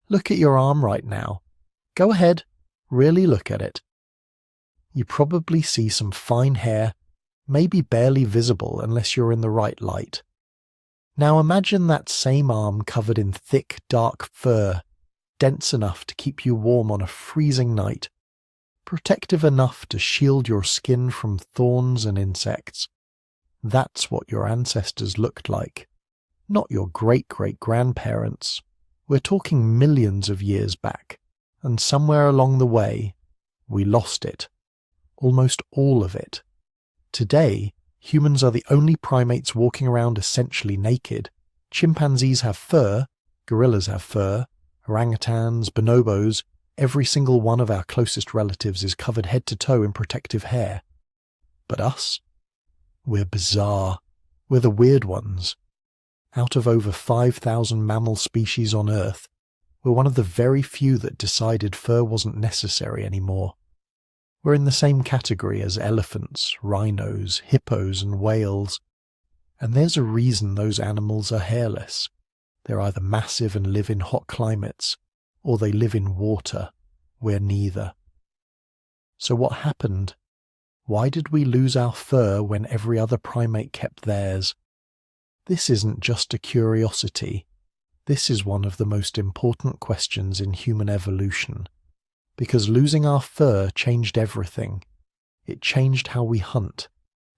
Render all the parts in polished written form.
Look at your arm right now. Go ahead, really look at it. You probably see some fine hair, maybe barely visible unless you're in the right light. Now imagine that same arm covered in thick, dark fur, dense enough to keep you warm on a freezing night, protective enough to shield your skin from thorns and insects. That's what your ancestors looked like, not your great-great-grandparents. We're talking millions of years back, and somewhere along the way, we lost it. Almost all of it. Today, humans are the only primates walking around essentially naked. Chimpanzees have fur, gorillas have fur, orangutans, bonobos, every single one of our closest relatives is covered head to toe in protective hair. But us? We're bizarre. We're the weird ones. Out of over 5,000 mammal species on Earth, we're one of the very few that decided fur wasn't necessary anymore. We're in the same category as elephants, rhinos, hippos, and whales. And there's a reason those animals are hairless. They're either massive and live in hot climates, or they live in water. We're neither. So what happened? Why did we lose our fur when every other primate kept theirs? This isn't just a curiosity. This is one of the most important questions in human evolution. Because losing our fur changed everything. It changed how we hunt,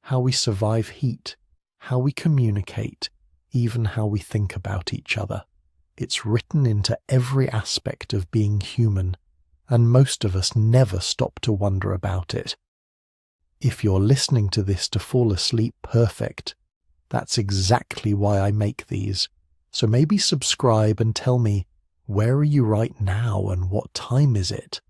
how we survive heat, how we communicate, even how we think about each other. It's written into every aspect of being human, and most of us never stop to wonder about it. If you're listening to this to fall asleep, perfect. That's exactly why I make these. So maybe subscribe and tell me, where are you right now and what time is it?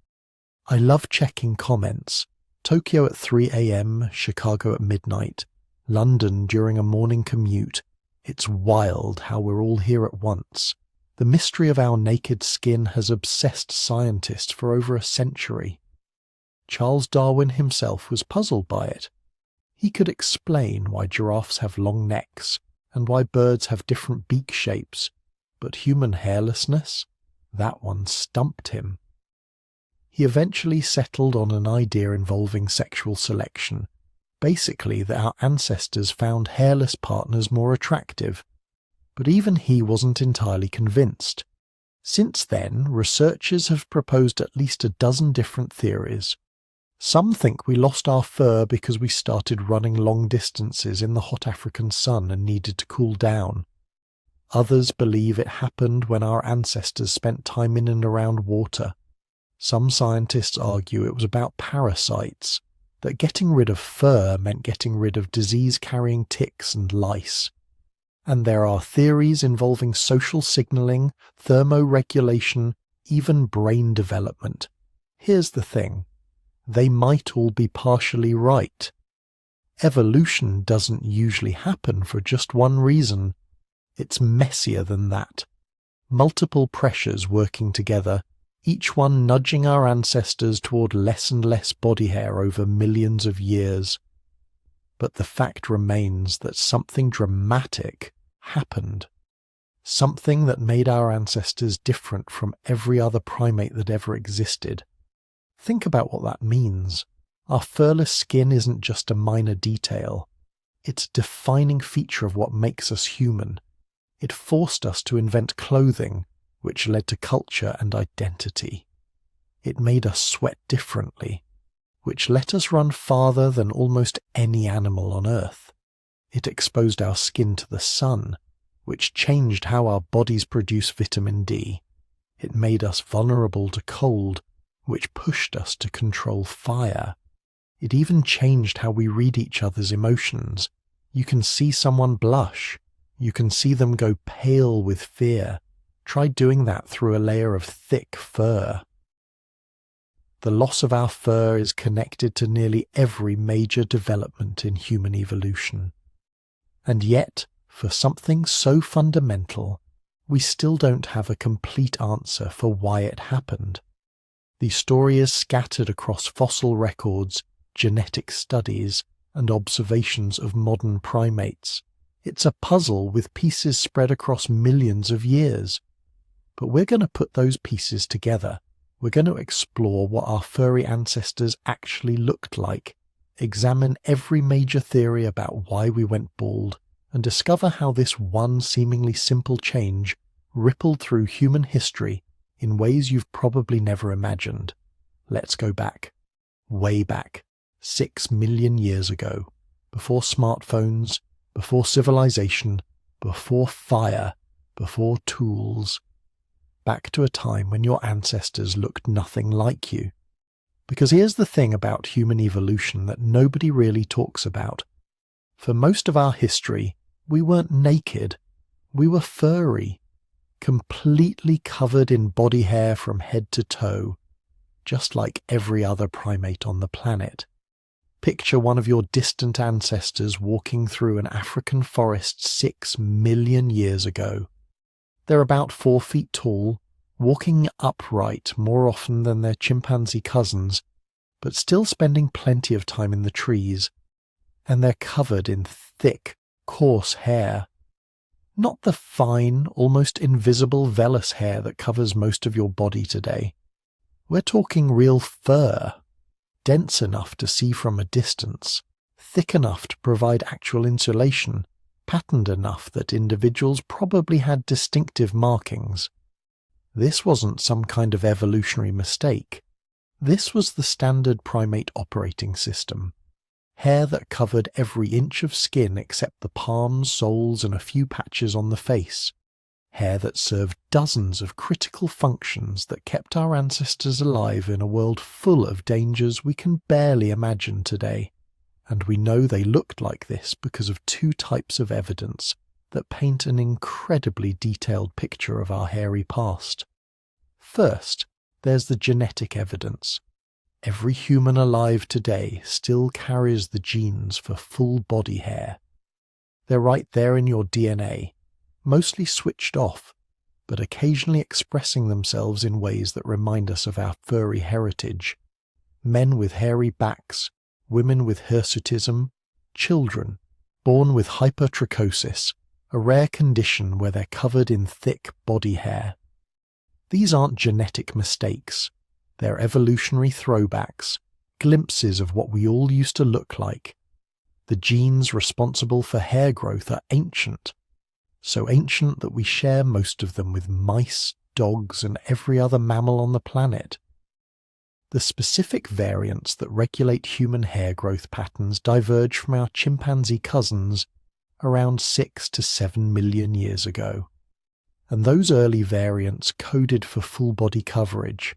I love checking comments. Tokyo at 3 a.m., Chicago at midnight, London during a morning commute. It's wild how we're all here at once. The mystery of our naked skin has obsessed scientists for over a century. Charles Darwin himself was puzzled by it. He could explain why giraffes have long necks and why birds have different beak shapes, but human hairlessness? That one stumped him. He eventually settled on an idea involving sexual selection, basically that our ancestors found hairless partners more attractive. But even he wasn't entirely convinced. Since then, researchers have proposed at least a dozen different theories. Some think we lost our fur because we started running long distances in the hot African sun and needed to cool down. Others believe it happened when our ancestors spent time in and around water. Some scientists argue it was about parasites, that getting rid of fur meant getting rid of disease-carrying ticks and lice. And there are theories involving social signaling, thermoregulation, even brain development. Here's the thing. They might all be partially right. Evolution doesn't usually happen for just one reason. It's messier than that. Multiple pressures working together, each one nudging our ancestors toward less and less body hair over millions of years. But the fact remains that something dramatic happened. Something that made our ancestors different from every other primate that ever existed. Think about what that means. Our furless skin isn't just a minor detail. It's a defining feature of what makes us human. It forced us to invent clothing, which led to culture and identity. It made us sweat differently, which let us run farther than almost any animal on Earth. It exposed our skin to the sun, which changed how our bodies produce vitamin D. It made us vulnerable to cold, which pushed us to control fire. It even changed how we read each other's emotions. You can see someone blush. You can see them go pale with fear. Try doing that through a layer of thick fur. The loss of our fur is connected to nearly every major development in human evolution. And yet, for something so fundamental, we still don't have a complete answer for why it happened. The story is scattered across fossil records, genetic studies, and observations of modern primates. It's a puzzle with pieces spread across millions of years. But we're going to put those pieces together. We're going to explore what our furry ancestors actually looked like, examine every major theory about why we went bald, and discover how this one seemingly simple change rippled through human history in ways you've probably never imagined. Let's go back. Way back. 6 million years ago. Before smartphones, before civilization, before fire, before tools. Back to a time when your ancestors looked nothing like you. Because here's the thing about human evolution that nobody really talks about. For most of our history, we weren't naked. We were furry, completely covered in body hair from head to toe, just like every other primate on the planet. Picture one of your distant ancestors walking through an African forest 6 million years ago. They're about 4 feet tall, walking upright more often than their chimpanzee cousins, but still spending plenty of time in the trees. And they're covered in thick, coarse hair. Not the fine, almost invisible vellus hair that covers most of your body today. We're talking real fur. Dense enough to see from a distance, thick enough to provide actual insulation, patterned enough that individuals probably had distinctive markings. This wasn't some kind of evolutionary mistake. This was the standard primate operating system. Hair that covered every inch of skin except the palms, soles, and a few patches on the face. Hair that served dozens of critical functions that kept our ancestors alive in a world full of dangers we can barely imagine today. And we know they looked like this because of 2 types of evidence that paint an incredibly detailed picture of our hairy past. First, there's the genetic evidence. Every human alive today still carries the genes for full body hair. They're right there in your DNA, mostly switched off, but occasionally expressing themselves in ways that remind us of our furry heritage. Men with hairy backs, women with hirsutism, children born with hypertrichosis, a rare condition where they're covered in thick body hair. These aren't genetic mistakes. They're evolutionary throwbacks, glimpses of what we all used to look like. The genes responsible for hair growth are ancient, so ancient that we share most of them with mice, dogs, and every other mammal on the planet. The specific variants that regulate human hair growth patterns diverge from our chimpanzee cousins around 6 to 7 million years ago. And those early variants coded for full body coverage.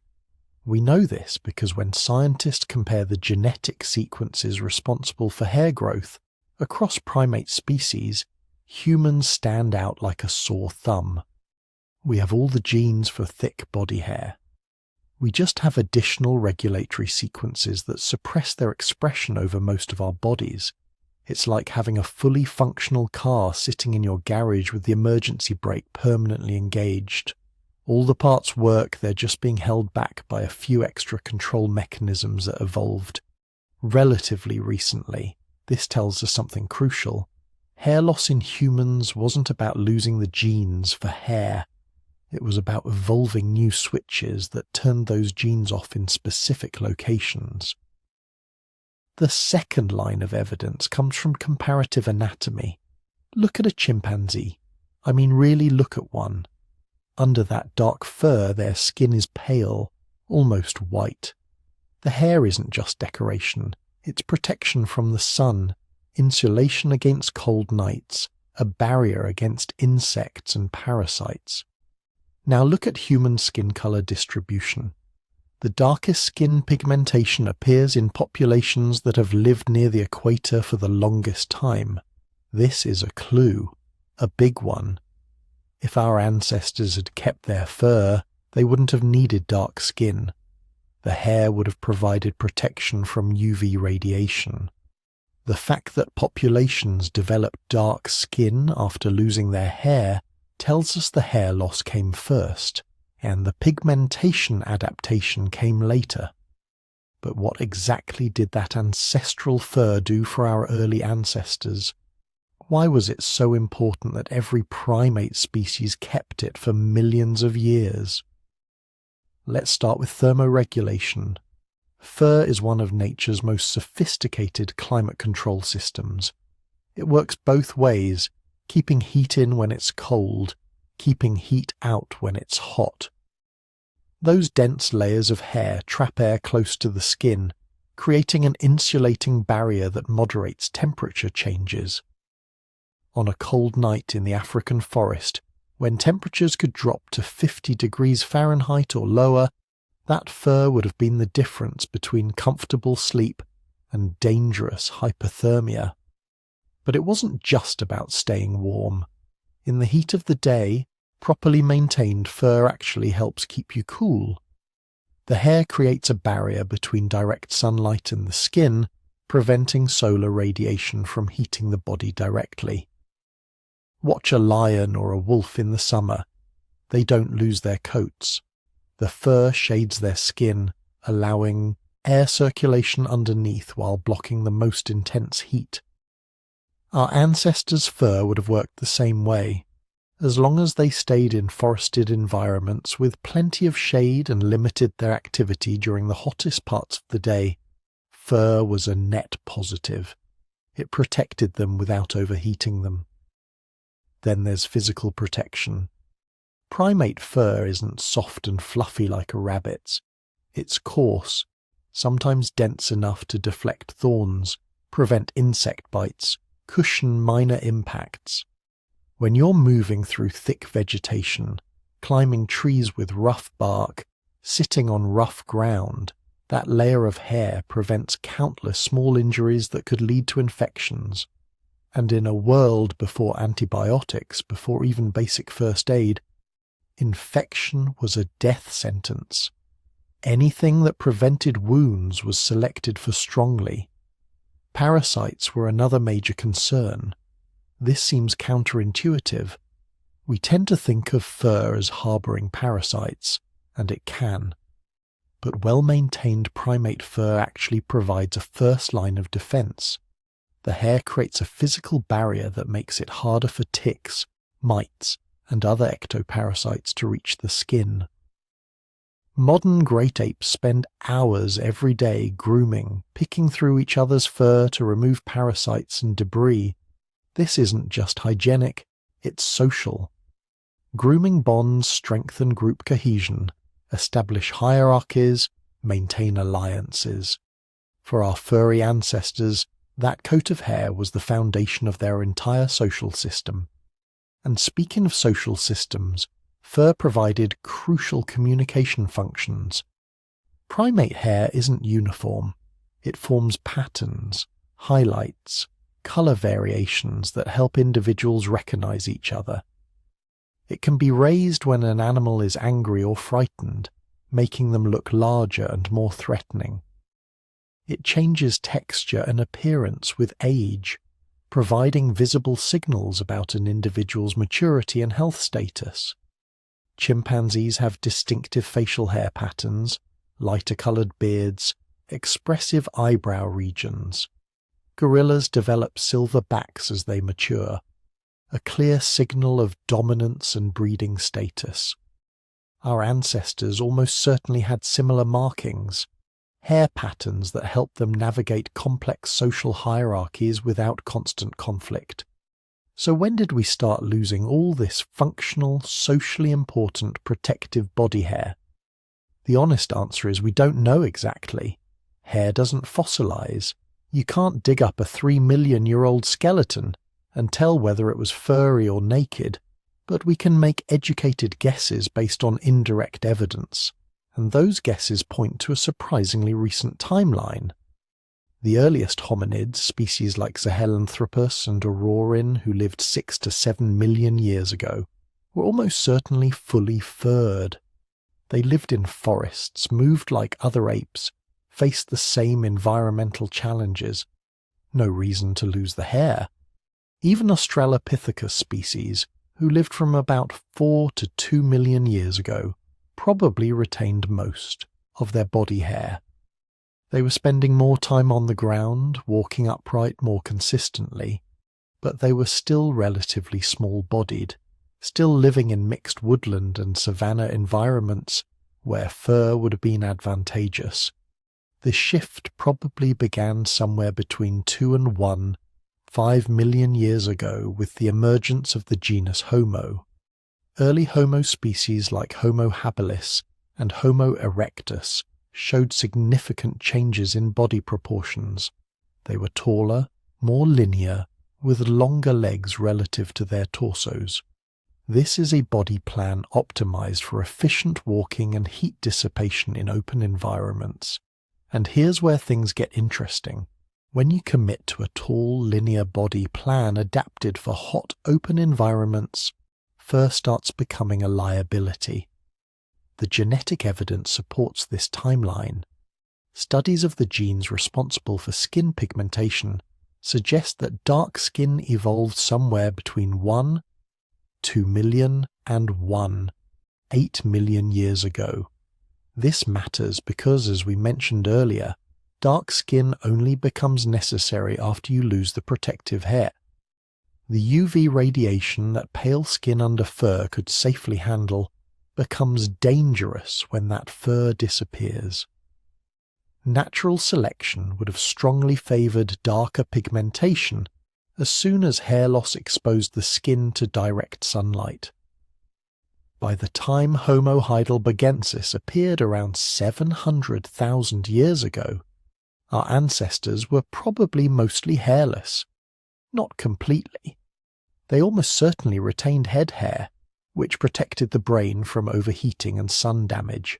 We know this because when scientists compare the genetic sequences responsible for hair growth across primate species, humans stand out like a sore thumb. We have all the genes for thick body hair. We just have additional regulatory sequences that suppress their expression over most of our bodies. It's like having a fully functional car sitting in your garage with the emergency brake permanently engaged. All the parts work, they're just being held back by a few extra control mechanisms that evolved. Relatively recently, this tells us something crucial. Hair loss in humans wasn't about losing the genes for hair. It was about evolving new switches that turned those genes off in specific locations. The second line of evidence comes from comparative anatomy. Look at a chimpanzee. I mean, really look at one. Under that dark fur, their skin is pale, almost white. The hair isn't just decoration. It's protection from the sun, insulation against cold nights, a barrier against insects and parasites. Now look at human skin color distribution. The darkest skin pigmentation appears in populations that have lived near the equator for the longest time. This is a clue, a big one. If our ancestors had kept their fur, they wouldn't have needed dark skin. The hair would have provided protection from UV radiation. The fact that populations develop dark skin after losing their hair tells us the hair loss came first, and the pigmentation adaptation came later. But what exactly did that ancestral fur do for our early ancestors? Why was it so important that every primate species kept it for millions of years? Let's start with thermoregulation. Fur is one of nature's most sophisticated climate control systems. It works both ways, keeping heat in when it's cold, keeping heat out when it's hot. Those dense layers of hair trap air close to the skin, creating an insulating barrier that moderates temperature changes. On a cold night in the African forest, when temperatures could drop to 50 degrees Fahrenheit or lower, that fur would have been the difference between comfortable sleep and dangerous hypothermia. But it wasn't just about staying warm. In the heat of the day, properly maintained fur actually helps keep you cool. The hair creates a barrier between direct sunlight and the skin, preventing solar radiation from heating the body directly. Watch a lion or a wolf in the summer. They don't lose their coats. The fur shades their skin, allowing air circulation underneath while blocking the most intense heat. Our ancestors' fur would have worked the same way. As long as they stayed in forested environments with plenty of shade and limited their activity during the hottest parts of the day, fur was a net positive. It protected them without overheating them. Then there's physical protection. Primate fur isn't soft and fluffy like a rabbit's. It's coarse, sometimes dense enough to deflect thorns, prevent insect bites, cushion minor impacts. When you're moving through thick vegetation, climbing trees with rough bark, sitting on rough ground, that layer of hair prevents countless small injuries that could lead to infections. And in a world before antibiotics, before even basic first aid, infection was a death sentence. Anything that prevented wounds was selected for strongly. Parasites were another major concern. This seems counterintuitive. We tend to think of fur as harbouring parasites, and it can. But well-maintained primate fur actually provides a first line of defence. The hair creates a physical barrier that makes it harder for ticks, mites, and other ectoparasites to reach the skin. Modern great apes spend hours every day grooming, picking through each other's fur to remove parasites and debris. This isn't just hygienic, it's social. Grooming bonds strengthen group cohesion, establish hierarchies, maintain alliances. For our furry ancestors, that coat of hair was the foundation of their entire social system. And speaking of social systems, fur provided crucial communication functions. Primate hair isn't uniform. It forms patterns, highlights, colour variations that help individuals recognise each other. It can be raised when an animal is angry or frightened, making them look larger and more threatening. It changes texture and appearance with age, providing visible signals about an individual's maturity and health status. Chimpanzees have distinctive facial hair patterns, lighter-coloured beards, expressive eyebrow regions. Gorillas develop silver backs as they mature, a clear signal of dominance and breeding status. Our ancestors almost certainly had similar markings, hair patterns that help them navigate complex social hierarchies without constant conflict. So when did we start losing all this functional, socially important protective body hair? The honest answer is we don't know exactly. Hair doesn't fossilize. You can't dig up a 3 million-year-old skeleton and tell whether it was furry or naked, but we can make educated guesses based on indirect evidence. And those guesses point to a surprisingly recent timeline. The earliest hominids, species like Sahelanthropus and Aurorin, who lived 6 to 7 million years ago, were almost certainly fully furred. They lived in forests, moved like other apes, faced the same environmental challenges. No reason to lose the hair. Even Australopithecus species, who lived from about 4 to 2 million years ago, probably retained most of their body hair. They were spending more time on the ground, walking upright more consistently. but they were still relatively small-bodied, still living in mixed woodland and savanna environments where fur would have been advantageous. This shift probably began somewhere between 2 and 5 million years ago with the emergence of the genus Homo. Early Homo species like Homo habilis and Homo erectus showed significant changes in body proportions. They were taller, more linear, with longer legs relative to their torsos. This is a body plan optimized for efficient walking and heat dissipation in open environments. And here's where things get interesting. When you commit to a tall, linear body plan adapted for hot, open environments, fur starts becoming a liability. The genetic evidence supports this timeline. Studies of the genes responsible for skin pigmentation suggest that dark skin evolved somewhere between 2 million and 8 million years ago. This matters because, as we mentioned earlier, dark skin only becomes necessary after you lose the protective hair. The UV radiation that pale skin under fur could safely handle becomes dangerous when that fur disappears. Natural selection would have strongly favored darker pigmentation as soon as hair loss exposed the skin to direct sunlight. By the time Homo heidelbergensis appeared around 700,000 years ago, our ancestors were probably mostly hairless. Not completely. They almost certainly retained head hair, which protected the brain from overheating and sun damage.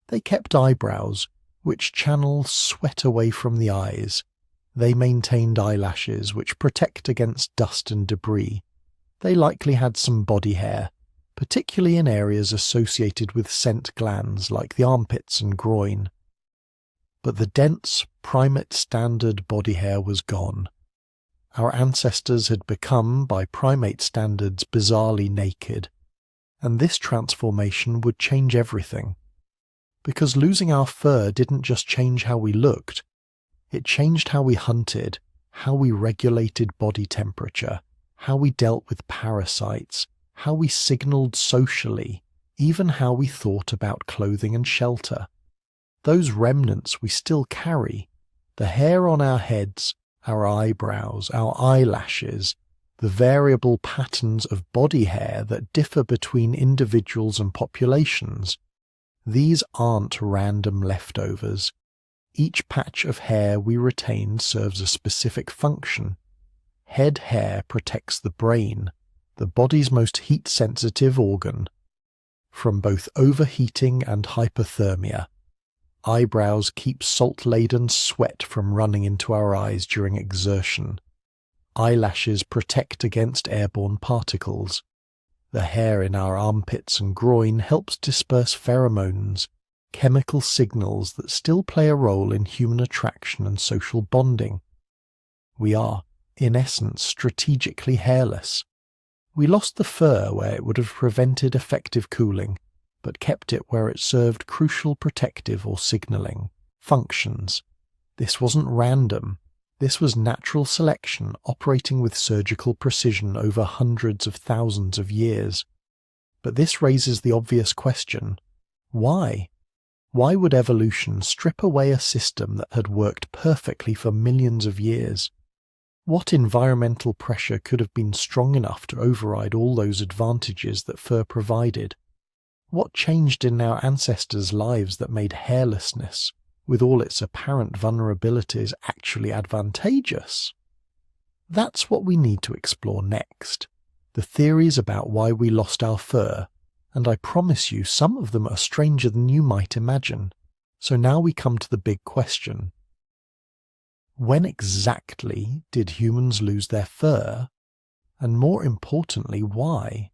They kept eyebrows, which channel sweat away from the eyes. They maintained eyelashes, which protect against dust and debris. They likely had some body hair, particularly in areas associated with scent glands like the armpits and groin. But the dense, primate-standard body hair was gone. Our ancestors had become, by primate standards, bizarrely naked. And this transformation would change everything. Because losing our fur didn't just change how we looked, it changed how we hunted, how we regulated body temperature, how we dealt with parasites, how we signaled socially, even how we thought about clothing and shelter. Those remnants we still carry, the hair on our heads, our eyebrows, our eyelashes, the variable patterns of body hair that differ between individuals and populations. These aren't random leftovers. Each patch of hair we retain serves a specific function. Head hair protects the brain, the body's most heat-sensitive organ, from both overheating and hypothermia. Eyebrows keep salt-laden sweat from running into our eyes during exertion. Eyelashes protect against airborne particles. The hair in our armpits and groin helps disperse pheromones, chemical signals that still play a role in human attraction and social bonding. We are, in essence, strategically hairless. We lost the fur where it would have prevented effective cooling, but kept it where it served crucial protective or signaling functions. This wasn't random. This was natural selection operating with surgical precision over hundreds of thousands of years. But this raises the obvious question: why? Why would evolution strip away a system that had worked perfectly for millions of years? What environmental pressure could have been strong enough to override all those advantages that fur provided? What changed in our ancestors' lives that made hairlessness, with all its apparent vulnerabilities, actually advantageous? That's what we need to explore next. The theories about why we lost our fur, and I promise you some of them are stranger than you might imagine. So now we come to the big question. When exactly did humans lose their fur? And more importantly, why?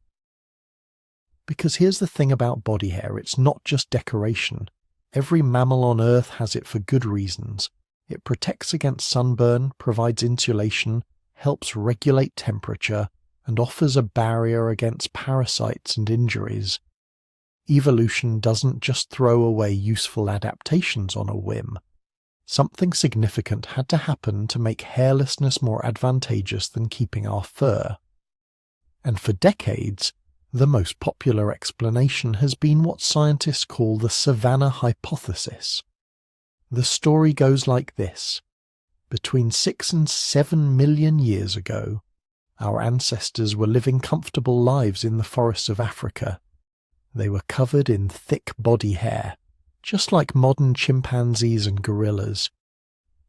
Because here's the thing about body hair, it's not just decoration. Every mammal on Earth has it for good reasons. It protects against sunburn, provides insulation, helps regulate temperature, and offers a barrier against parasites and injuries. Evolution doesn't just throw away useful adaptations on a whim. Something significant had to happen to make hairlessness more advantageous than keeping our fur. And for decades, the most popular explanation has been what scientists call the Savannah hypothesis. The story goes like this. Between 6 and 7 million years ago, our ancestors were living comfortable lives in the forests of Africa. They were covered in thick body hair, just like modern chimpanzees and gorillas.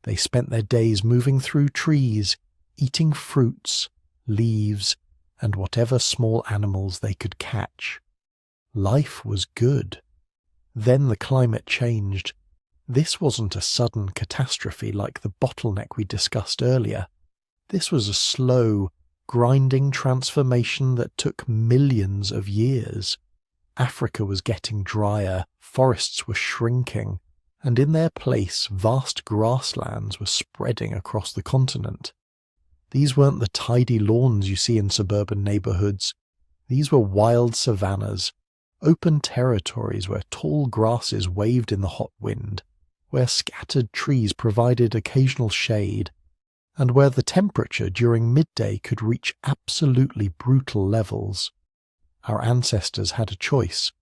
They spent their days moving through trees, eating fruits, leaves, and whatever small animals they could catch. Life was good. Then the climate changed. This wasn't a sudden catastrophe like the bottleneck we discussed earlier. This was a slow, grinding transformation that took millions of years. Africa was getting drier, forests were shrinking, and in their place vast grasslands were spreading across the continent. These weren't the tidy lawns you see in suburban neighborhoods. These were wild savannas, open territories where tall grasses waved in the hot wind, where scattered trees provided occasional shade, and where the temperature during midday could reach absolutely brutal levels. Our ancestors had a choice.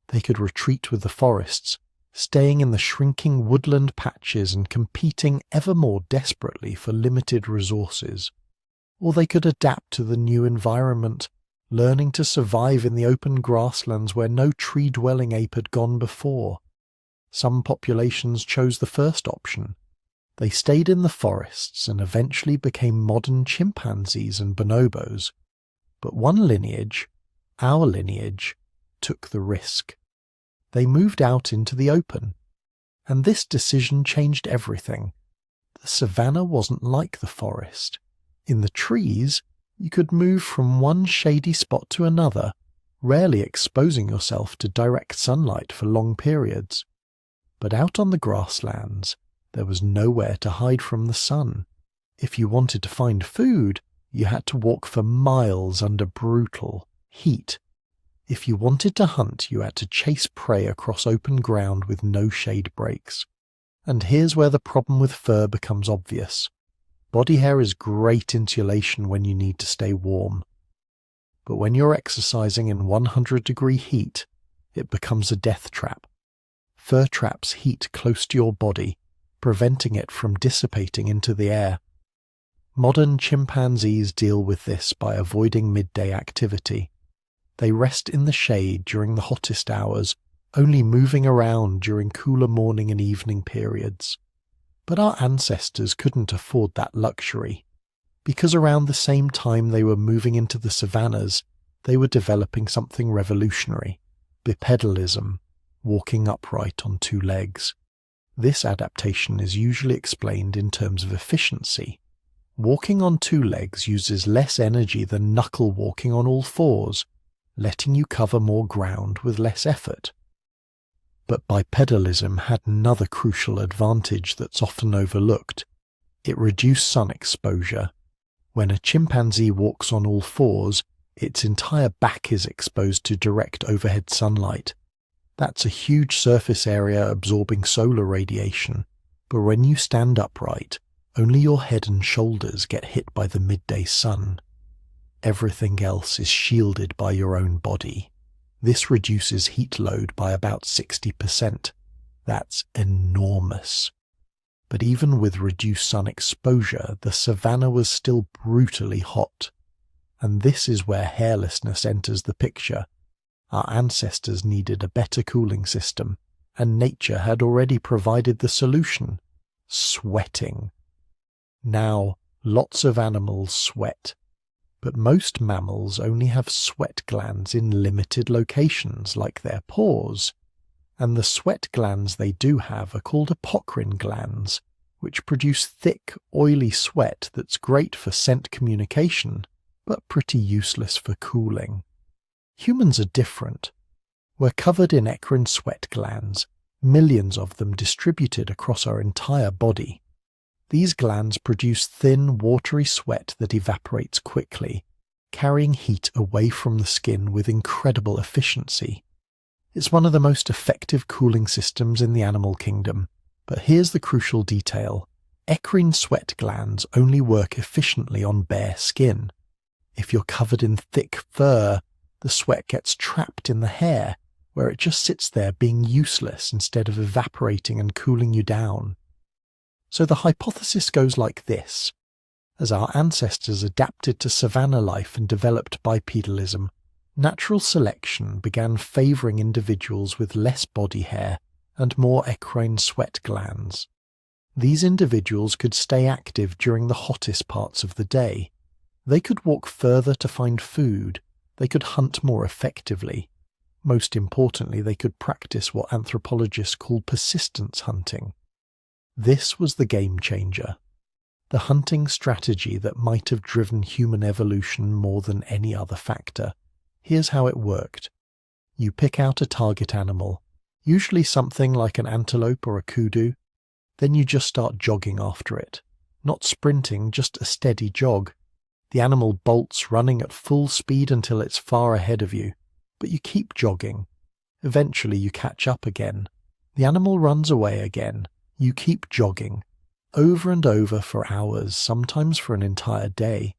They could retreat with the forests, staying in the shrinking woodland patches and competing ever more desperately for limited resources. Or they could adapt to the new environment, learning to survive in the open grasslands where no tree-dwelling ape had gone before. Some populations chose the first option. They stayed in the forests and eventually became modern chimpanzees and bonobos. But one lineage, our lineage, took the risk. They moved out into the open. And this decision changed everything. The savanna wasn't like the forest. In the trees, you could move from one shady spot to another, rarely exposing yourself to direct sunlight for long periods. But out on the grasslands, there was nowhere to hide from the sun. If you wanted to find food, you had to walk for miles under brutal heat. If you wanted to hunt, you had to chase prey across open ground with no shade breaks. And here's where the problem with fur becomes obvious. Body hair is great insulation when you need to stay warm. But when you're exercising in 100-degree heat, it becomes a death trap. Fur traps heat close to your body, preventing it from dissipating into the air. Modern chimpanzees deal with this by avoiding midday activity. They rest in the shade during the hottest hours, only moving around during cooler morning and evening periods. But our ancestors couldn't afford that luxury, because around the same time they were moving into the savannas, they were developing something revolutionary: bipedalism, walking upright on two legs. This adaptation is usually explained in terms of efficiency. Walking on two legs uses less energy than knuckle walking on all fours, letting you cover more ground with less effort. But bipedalism had another crucial advantage that's often overlooked. It reduced sun exposure. When a chimpanzee walks on all fours, its entire back is exposed to direct overhead sunlight. That's a huge surface area absorbing solar radiation, but when you stand upright, only your head and shoulders get hit by the midday sun. Everything else is shielded by your own body. This reduces heat load by about 60%. That's enormous. But even with reduced sun exposure, the savanna was still brutally hot. And this is where hairlessness enters the picture. Our ancestors needed a better cooling system, and nature had already provided the solution: sweating. Now, lots of animals sweat. But most mammals only have sweat glands in limited locations, like their paws. And the sweat glands they do have are called apocrine glands, which produce thick, oily sweat that's great for scent communication, but pretty useless for cooling. Humans are different. We're covered in eccrine sweat glands, millions of them distributed across our entire body. These glands produce thin, watery sweat that evaporates quickly, carrying heat away from the skin with incredible efficiency. It's one of the most effective cooling systems in the animal kingdom, But here's the crucial detail. Eccrine sweat glands only work efficiently on bare skin. If you're covered in thick fur, the sweat gets trapped in the hair, where it just sits there being useless instead of evaporating and cooling you down. So the hypothesis goes like this. As our ancestors adapted to Savannah life and developed bipedalism, natural selection began favouring individuals with less body hair and more eccrine sweat glands. These individuals could stay active during the hottest parts of the day. They could walk further to find food. They could hunt more effectively. Most importantly, they could practice what anthropologists call persistence hunting. This was the game changer. The hunting strategy that might have driven human evolution more than any other factor. Here's how it worked. You pick out a target animal, usually something like an antelope or a kudu. Then you just start jogging after it. Not sprinting, just a steady jog. The animal bolts, running at full speed until it's far ahead of you. But you keep jogging. Eventually you catch up again. The animal runs away again. You keep jogging. Over and over for hours, sometimes for an entire day.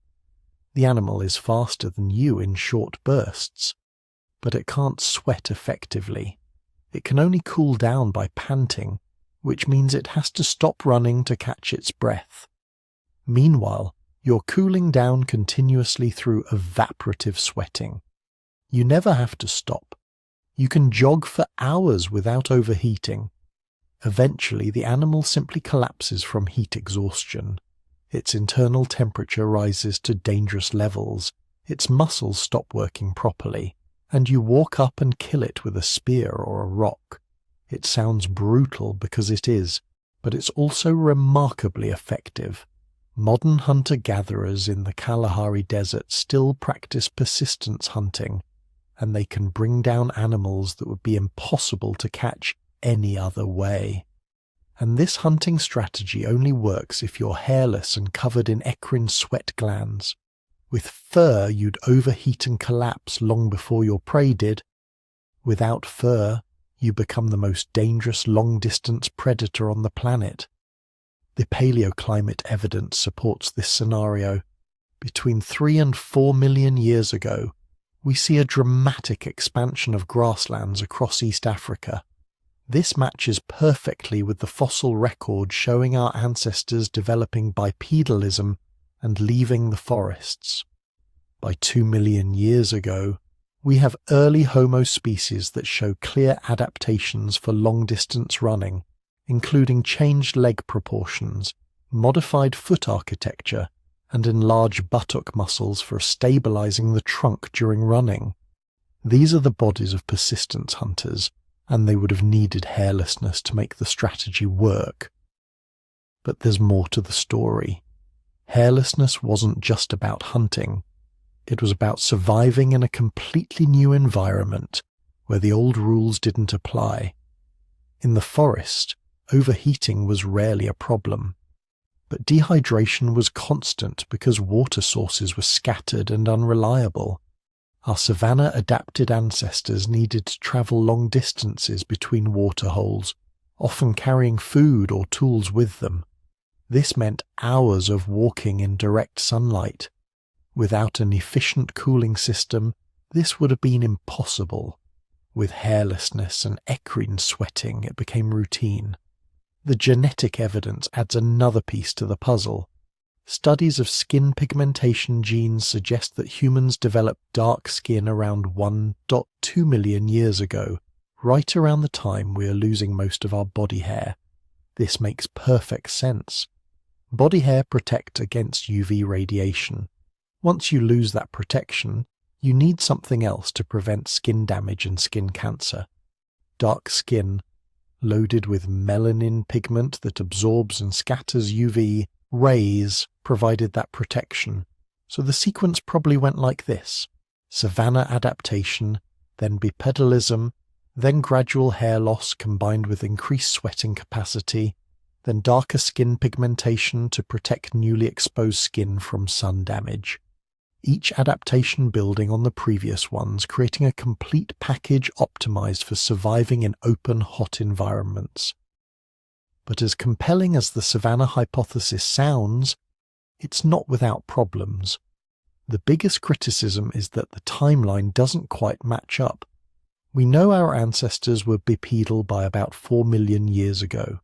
The animal is faster than you in short bursts. But it can't sweat effectively. It can only cool down by panting, which means it has to stop running to catch its breath. Meanwhile, you're cooling down continuously through evaporative sweating. You never have to stop. You can jog for hours without overheating. Eventually, the animal simply collapses from heat exhaustion. Its internal temperature rises to dangerous levels. Its muscles stop working properly, and you walk up and kill it with a spear or a rock. It sounds brutal because it is, but it's also remarkably effective. Modern hunter-gatherers in the Kalahari Desert still practice persistence hunting, and they can bring down animals that would be impossible to catch any other way. And this hunting strategy only works if you're hairless and covered in eccrine sweat glands. With fur, you'd overheat and collapse long before your prey did. Without fur, you become the most dangerous long-distance predator on the planet. The paleoclimate evidence supports this scenario. Between 3 and 4 million years ago, we see a dramatic expansion of grasslands across East Africa. This matches perfectly with the fossil record showing our ancestors developing bipedalism and leaving the forests. By 2 million years ago, we have early Homo species that show clear adaptations for long-distance running, including changed leg proportions, modified foot architecture, and enlarged buttock muscles for stabilizing the trunk during running. These are the bodies of persistence hunters, and they would have needed hairlessness to make the strategy work. But there's more to the story. Hairlessness wasn't just about hunting. It was about surviving in a completely new environment where the old rules didn't apply. In the forest, overheating was rarely a problem. But dehydration was constant because water sources were scattered and unreliable. Our savanna-adapted ancestors needed to travel long distances between water holes, often carrying food or tools with them. This meant hours of walking in direct sunlight. Without an efficient cooling system, this would have been impossible. With hairlessness and eccrine sweating, it became routine. The genetic evidence adds another piece to the puzzle. Studies of skin pigmentation genes suggest that humans developed dark skin around 1.2 million years ago, right around the time we are losing most of our body hair. This makes perfect sense. Body hair protect against UV radiation. Once you lose that protection, you need something else to prevent skin damage and skin cancer. Dark skin, loaded with melanin pigment that absorbs and scatters UV rays, provided that protection. So the sequence probably went like this: savanna adaptation, then bipedalism, then gradual hair loss combined with increased sweating capacity, then darker skin pigmentation to protect newly exposed skin from sun damage. Each adaptation building on the previous ones, creating a complete package optimized for surviving in open, hot environments. But as compelling as the Savannah hypothesis sounds, it's not without problems. The biggest criticism is that the timeline doesn't quite match up. We know our ancestors were bipedal by about 4 million years ago,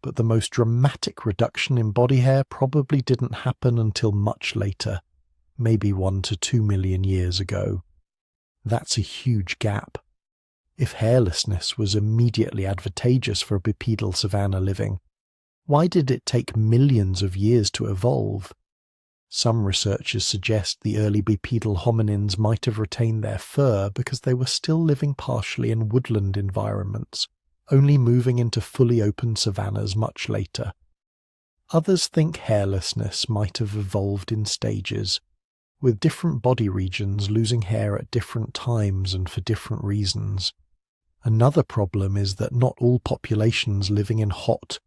but the most dramatic reduction in body hair probably didn't happen until much later, maybe 1 to 2 million years ago. That's a huge gap. If hairlessness was immediately advantageous for bipedal savanna living, why did it take millions of years to evolve? Some researchers suggest the early bipedal hominins might have retained their fur because they were still living partially in woodland environments, only moving into fully open savannas much later. Others think hairlessness might have evolved in stages, with different body regions losing hair at different times and for different reasons. Another problem is that not all populations living in hot,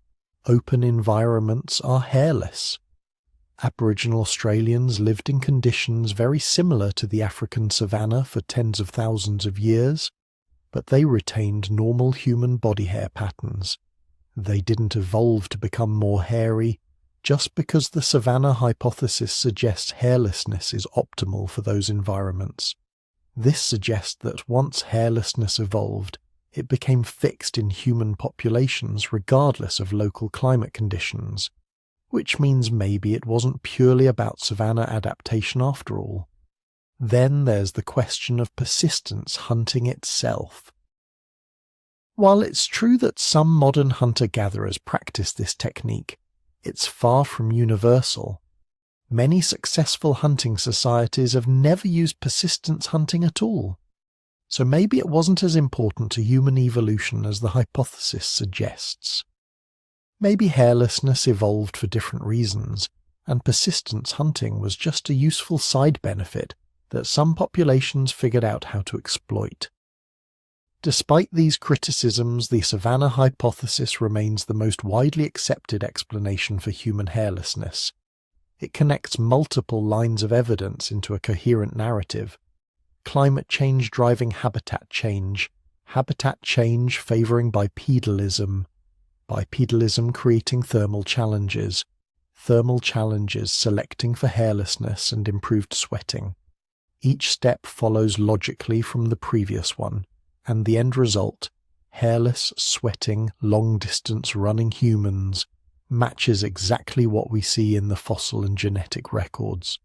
open environments are hairless. Aboriginal Australians lived in conditions very similar to the African savanna for tens of thousands of years, but they retained normal human body hair patterns. They didn't evolve to become more hairy just because the savanna hypothesis suggests hairlessness is optimal for those environments. This suggests that once hairlessness evolved, it became fixed in human populations regardless of local climate conditions, which means maybe it wasn't purely about savanna adaptation after all. Then there's the question of persistence hunting itself. While it's true that some modern hunter-gatherers practice this technique, it's far from universal. Many successful hunting societies have never used persistence hunting at all. So maybe it wasn't as important to human evolution as the hypothesis suggests. Maybe hairlessness evolved for different reasons, and persistence hunting was just a useful side benefit that some populations figured out how to exploit. Despite these criticisms, the savanna hypothesis remains the most widely accepted explanation for human hairlessness. It connects multiple lines of evidence into a coherent narrative. Climate change driving habitat change favouring bipedalism creating thermal challenges selecting for hairlessness and improved sweating. Each step follows logically from the previous one, and the end result, hairless, sweating, long-distance running humans, matches exactly what we see in the fossil and genetic records.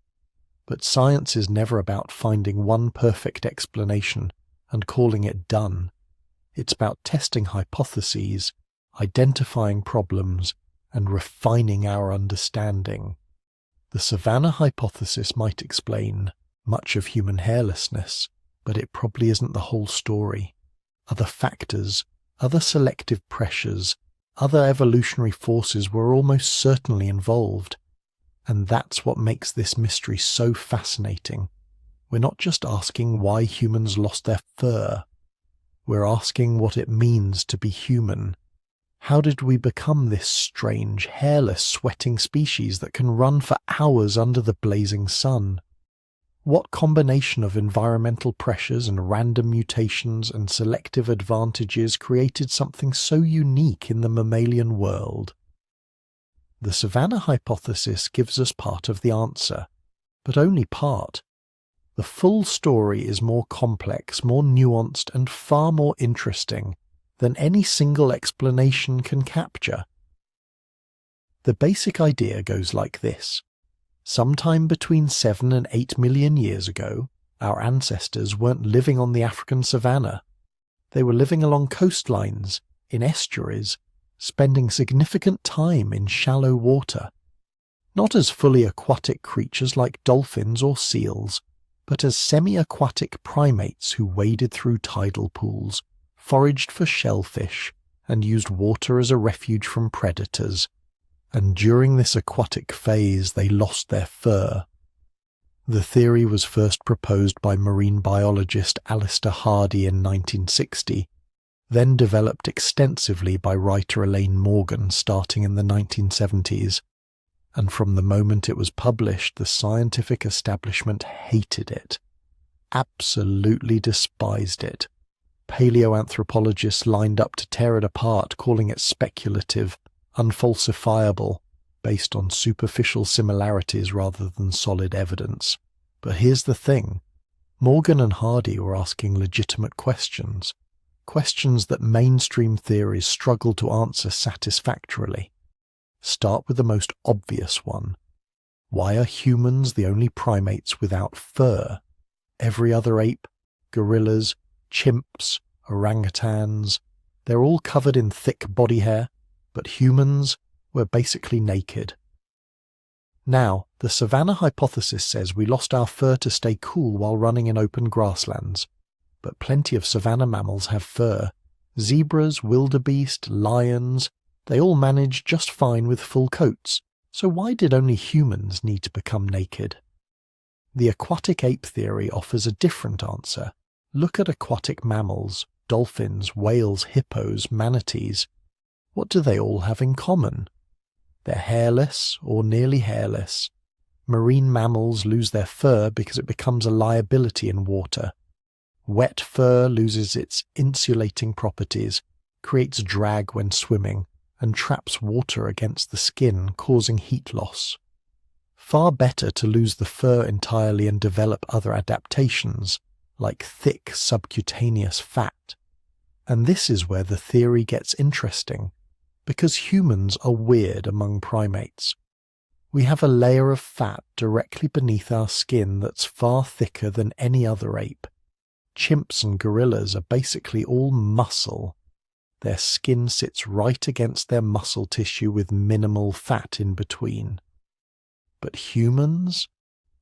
But science is never about finding one perfect explanation and calling it done. It's about testing hypotheses, identifying problems, and refining our understanding. The savanna hypothesis might explain much of human hairlessness, but it probably isn't the whole story. Other factors, other selective pressures, other evolutionary forces were almost certainly involved. And that's what makes this mystery so fascinating. We're not just asking why humans lost their fur. We're asking what it means to be human. How did we become this strange, hairless, sweating species that can run for hours under the blazing sun? What combination of environmental pressures and random mutations and selective advantages created something so unique in the mammalian world? The savanna hypothesis gives us part of the answer, but only part. The full story is more complex, more nuanced, and far more interesting than any single explanation can capture. The basic idea goes like this. Sometime between 7 and 8 million years ago, our ancestors weren't living on the African savanna. They were living along coastlines, in estuaries, spending significant time in shallow water. Not as fully aquatic creatures like dolphins or seals, but as semi-aquatic primates who waded through tidal pools, foraged for shellfish, and used water as a refuge from predators. And during this aquatic phase they lost their fur. The theory was first proposed by marine biologist Alistair Hardy in 1960, then developed extensively by writer Elaine Morgan starting in the 1970s, and from the moment it was published the scientific establishment hated it, absolutely despised it. Paleoanthropologists lined up to tear it apart, calling it speculative, unfalsifiable, based on superficial similarities rather than solid evidence. But here's the thing. Morgan and Hardy were asking legitimate questions, questions that mainstream theories struggle to answer satisfactorily. Start with the most obvious one. Why are humans the only primates without fur? Every other ape, gorillas, chimps, orangutans, they're all covered in thick body hair, but humans were basically naked. Now, the savanna hypothesis says we lost our fur to stay cool while running in open grasslands, but plenty of savanna mammals have fur. Zebras, wildebeest, lions, they all manage just fine with full coats, so why did only humans need to become naked? The aquatic ape theory offers a different answer. Look at aquatic mammals, dolphins, whales, hippos, manatees. What do they all have in common? They're hairless or nearly hairless. Marine mammals lose their fur because it becomes a liability in water. Wet fur loses its insulating properties, creates drag when swimming, and traps water against the skin, causing heat loss. Far better to lose the fur entirely and develop other adaptations, like thick subcutaneous fat. And this is where the theory gets interesting, because humans are weird among primates. We have a layer of fat directly beneath our skin that's far thicker than any other ape. Chimps and gorillas are basically all muscle. Their skin sits right against their muscle tissue with minimal fat in between. But humans,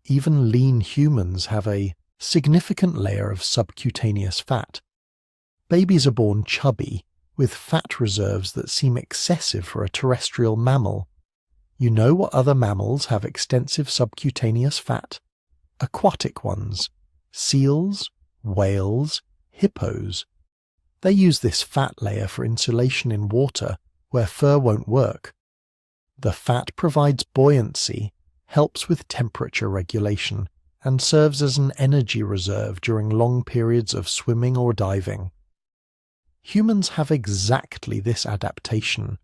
even lean humans, have a significant layer of subcutaneous fat. Babies are born chubby, with fat reserves that seem excessive for a terrestrial mammal. You know what other mammals have extensive subcutaneous fat? Aquatic ones. Seals, whales, hippos. They use this fat layer for insulation in water, where fur won't work. The fat provides buoyancy, helps with temperature regulation, and serves as an energy reserve during long periods of swimming or diving. Humans have exactly this adaptation,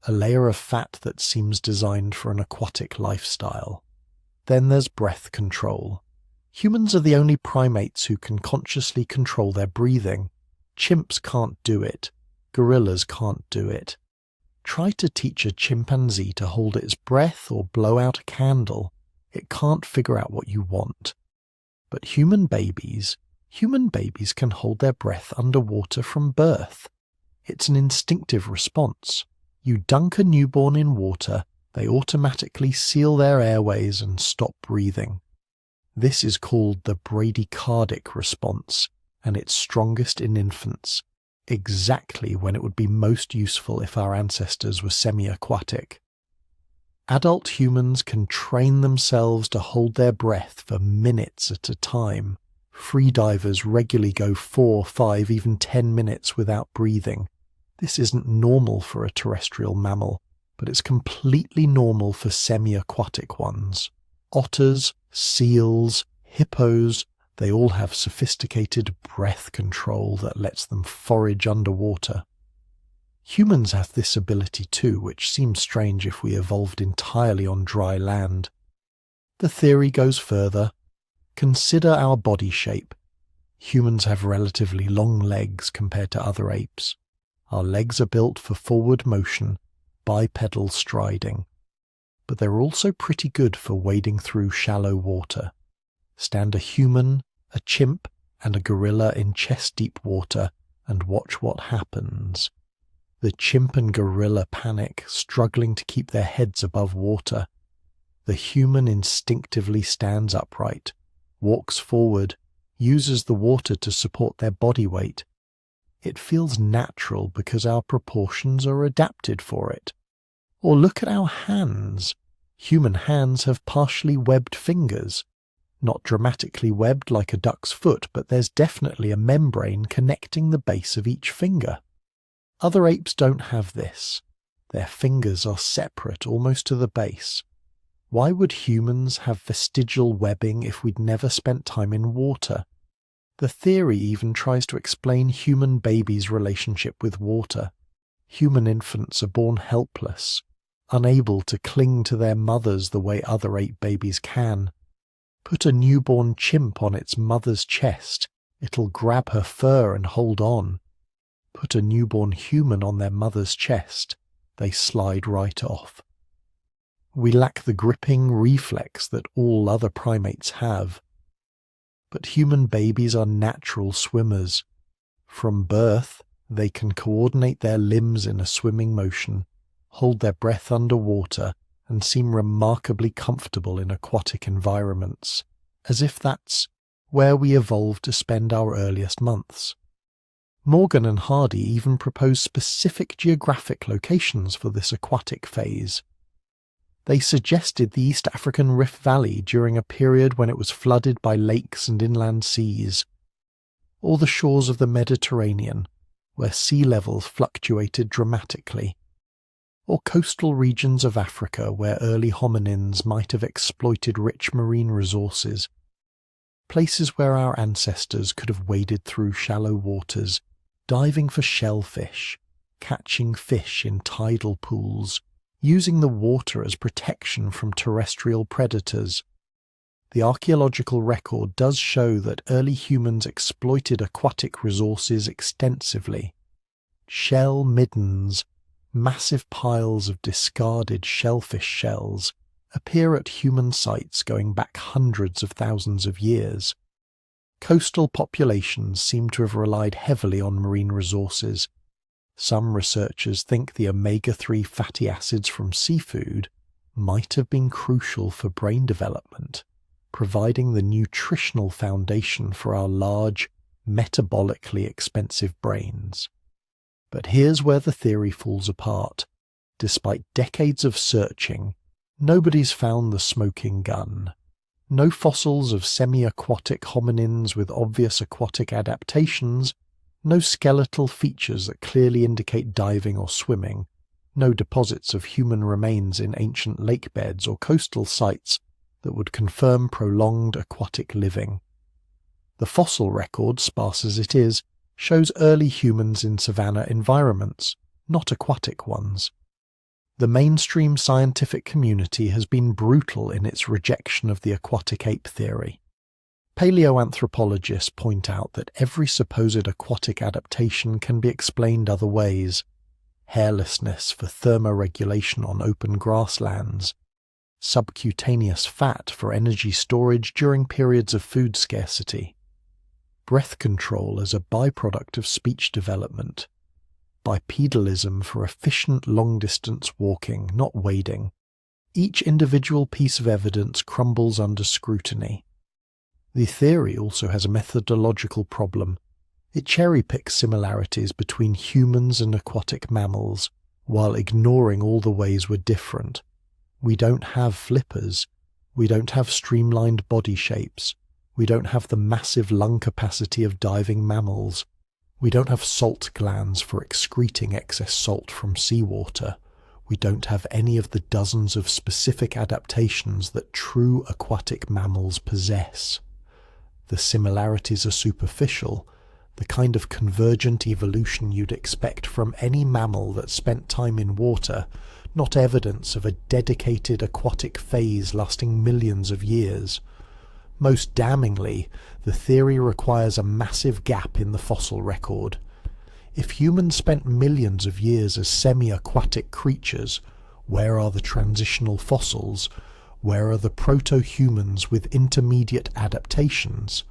a layer of fat that seems designed for an aquatic lifestyle. Then there's breath control. Humans are the only primates who can consciously control their breathing. Chimps can't do it. Gorillas can't do it. Try to teach a chimpanzee to hold its breath or blow out a candle. It can't figure out what you want. But human babies can hold their breath underwater from birth. It's an instinctive response. You dunk a newborn in water, they automatically seal their airways and stop breathing. This is called the bradycardic response, and it's strongest in infants, exactly when it would be most useful if our ancestors were semi-aquatic. Adult humans can train themselves to hold their breath for minutes at a time. Freedivers regularly go 4, 5, even 10 minutes without breathing. This isn't normal for a terrestrial mammal, but it's completely normal for semi-aquatic ones. Otters, seals, hippos, they all have sophisticated breath control that lets them forage underwater. Humans have this ability too, which seems strange if we evolved entirely on dry land. The theory goes further. Consider our body shape. Humans have relatively long legs compared to other apes. Our legs are built for forward motion, bipedal striding. But they're also pretty good for wading through shallow water. Stand a human, a chimp, and a gorilla in chest-deep water and watch what happens. The chimp and gorilla panic, struggling to keep their heads above water. The human instinctively stands upright, walks forward, uses the water to support their body weight. It feels natural because our proportions are adapted for it. Or look at our hands. Human hands have partially webbed fingers. Not dramatically webbed like a duck's foot, but there's definitely a membrane connecting the base of each finger. Other apes don't have this. Their fingers are separate almost to the base. Why would humans have vestigial webbing if we'd never spent time in water? The theory even tries to explain human babies' relationship with water. Human infants are born helpless, unable to cling to their mothers the way other ape babies can. Put a newborn chimp on its mother's chest, it'll grab her fur and hold on. Put a newborn human on their mother's chest, they slide right off. We lack the gripping reflex that all other primates have. But human babies are natural swimmers. From birth, they can coordinate their limbs in a swimming motion, hold their breath underwater, and seem remarkably comfortable in aquatic environments, as if that's where we evolved to spend our earliest months. Morgan and Hardy even propose specific geographic locations for this aquatic phase. They suggested the East African Rift Valley during a period when it was flooded by lakes and inland seas, or the shores of the Mediterranean, where sea levels fluctuated dramatically, or coastal regions of Africa where early hominins might have exploited rich marine resources, places where our ancestors could have waded through shallow waters, diving for shellfish, catching fish in tidal pools, using the water as protection from terrestrial predators. The archaeological record does show that early humans exploited aquatic resources extensively. Shell middens, massive piles of discarded shellfish shells, appear at human sites going back hundreds of thousands of years. Coastal populations seem to have relied heavily on marine resources. Some researchers think the omega-3 fatty acids from seafood might have been crucial for brain development, providing the nutritional foundation for our large, metabolically expensive brains. But here's where the theory falls apart. Despite decades of searching, nobody's found the smoking gun. No fossils of semi-aquatic hominins with obvious aquatic adaptations, no skeletal features that clearly indicate diving or swimming, no deposits of human remains in ancient lake beds or coastal sites that would confirm prolonged aquatic living. The fossil record, sparse as it is, shows early humans in savanna environments, not aquatic ones. The mainstream scientific community has been brutal in its rejection of the aquatic ape theory. Paleoanthropologists point out that every supposed aquatic adaptation can be explained other ways: hairlessness for thermoregulation on open grasslands, subcutaneous fat for energy storage during periods of food scarcity, breath control as a byproduct of speech development, bipedalism for efficient long-distance walking, not wading. Each individual piece of evidence crumbles under scrutiny. The theory also has a methodological problem. It cherry-picks similarities between humans and aquatic mammals, while ignoring all the ways we're different. We don't have flippers. We don't have streamlined body shapes. We don't have the massive lung capacity of diving mammals. We don't have salt glands for excreting excess salt from seawater. We don't have any of the dozens of specific adaptations that true aquatic mammals possess. The similarities are superficial, the kind of convergent evolution you'd expect from any mammal that spent time in water, not evidence of a dedicated aquatic phase lasting millions of years. Most damningly, the theory requires a massive gap in the fossil record. If humans spent millions of years as semi-aquatic creatures, where are the transitional fossils? Where are the proto-humans with intermediate adaptations?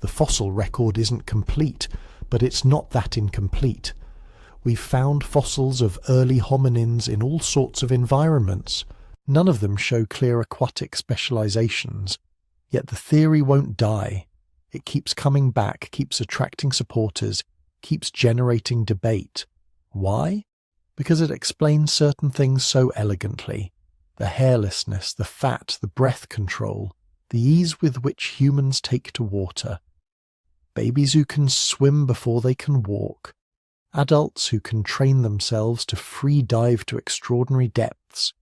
The fossil record isn't complete, but it's not that incomplete. We've found fossils of early hominins in all sorts of environments. None of them show clear aquatic specializations. Yet the theory won't die. It keeps coming back, keeps attracting supporters, keeps generating debate. Why? Because it explains certain things so elegantly. The hairlessness, the fat, the breath control, the ease with which humans take to water. Babies who can swim before they can walk. Adults who can train themselves to free dive to extraordinary depths.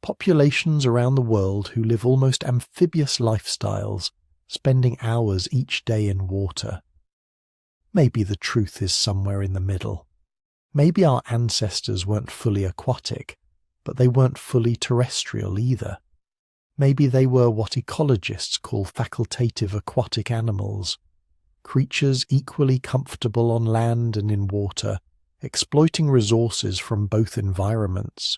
Populations around the world who live almost amphibious lifestyles, spending hours each day in water. Maybe the truth is somewhere in the middle. Maybe our ancestors weren't fully aquatic, but they weren't fully terrestrial either. Maybe they were what ecologists call facultative aquatic animals, creatures equally comfortable on land and in water, exploiting resources from both environments.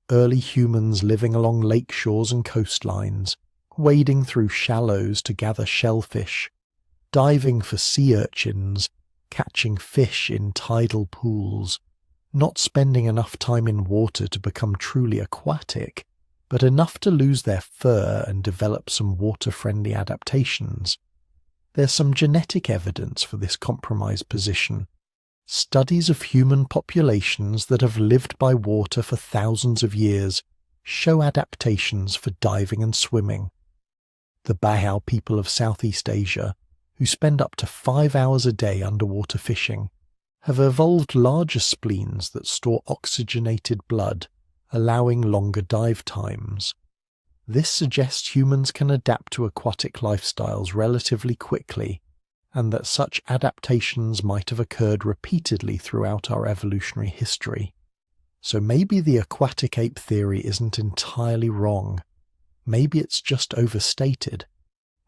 Early humans living along lake shores and coastlines, wading through shallows to gather shellfish, diving for sea urchins, catching fish in tidal pools, not spending enough time in water to become truly aquatic, but enough to lose their fur and develop some water-friendly adaptations. There's some genetic evidence for this compromised position. Studies of human populations that have lived by water for thousands of years show adaptations for diving and swimming. The Bahau people of Southeast Asia, who spend up to 5 hours a day underwater fishing, have evolved larger spleens that store oxygenated blood, allowing longer dive times. This suggests humans can adapt to aquatic lifestyles relatively quickly, and that such adaptations might have occurred repeatedly throughout our evolutionary history. So maybe the aquatic ape theory isn't entirely wrong. Maybe it's just overstated.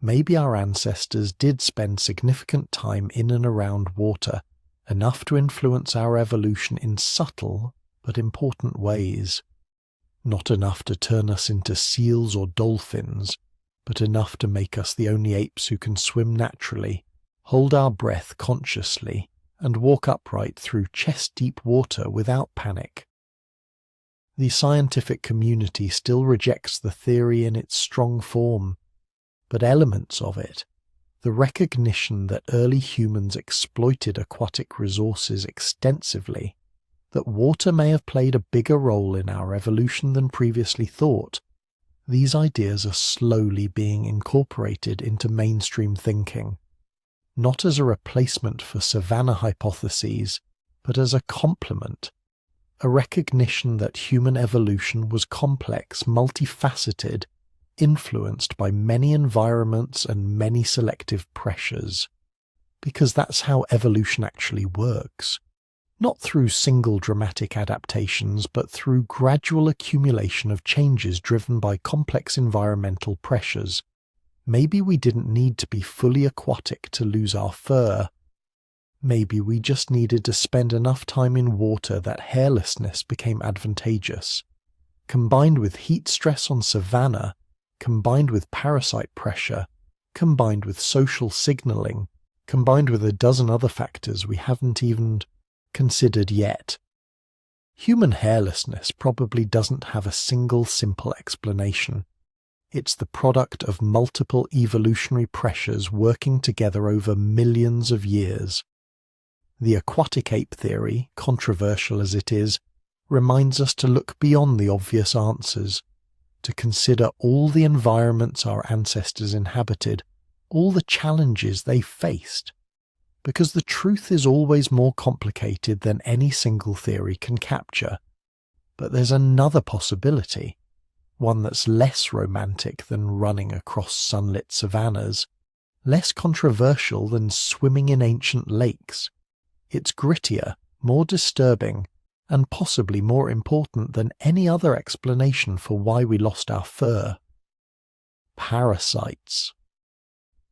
Maybe our ancestors did spend significant time in and around water, enough to influence our evolution in subtle but important ways. Not enough to turn us into seals or dolphins, but enough to make us the only apes who can swim naturally, hold our breath consciously, and walk upright through chest-deep water without panic. The scientific community still rejects the theory in its strong form, but elements of it, the recognition that early humans exploited aquatic resources extensively, that water may have played a bigger role in our evolution than previously thought, these ideas are slowly being incorporated into mainstream thinking, not as a replacement for Savannah hypotheses, but as a complement, a recognition that human evolution was complex, multifaceted, influenced by many environments and many selective pressures, because that's how evolution actually works. Not through single dramatic adaptations, but through gradual accumulation of changes driven by complex environmental pressures. Maybe we didn't need to be fully aquatic to lose our fur. Maybe we just needed to spend enough time in water that hairlessness became advantageous. Combined with heat stress on savanna, combined with parasite pressure, combined with social signaling, combined with a dozen other factors we haven't even considered yet. Human hairlessness probably doesn't have a single simple explanation. It's the product of multiple evolutionary pressures working together over millions of years. The aquatic ape theory, controversial as it is, reminds us to look beyond the obvious answers, to consider all the environments our ancestors inhabited, all the challenges they faced, because the truth is always more complicated than any single theory can capture. But there's another possibility, one that's less romantic than running across sunlit savannas, less controversial than swimming in ancient lakes. It's grittier, more disturbing, and possibly more important than any other explanation for why we lost our fur. Parasites.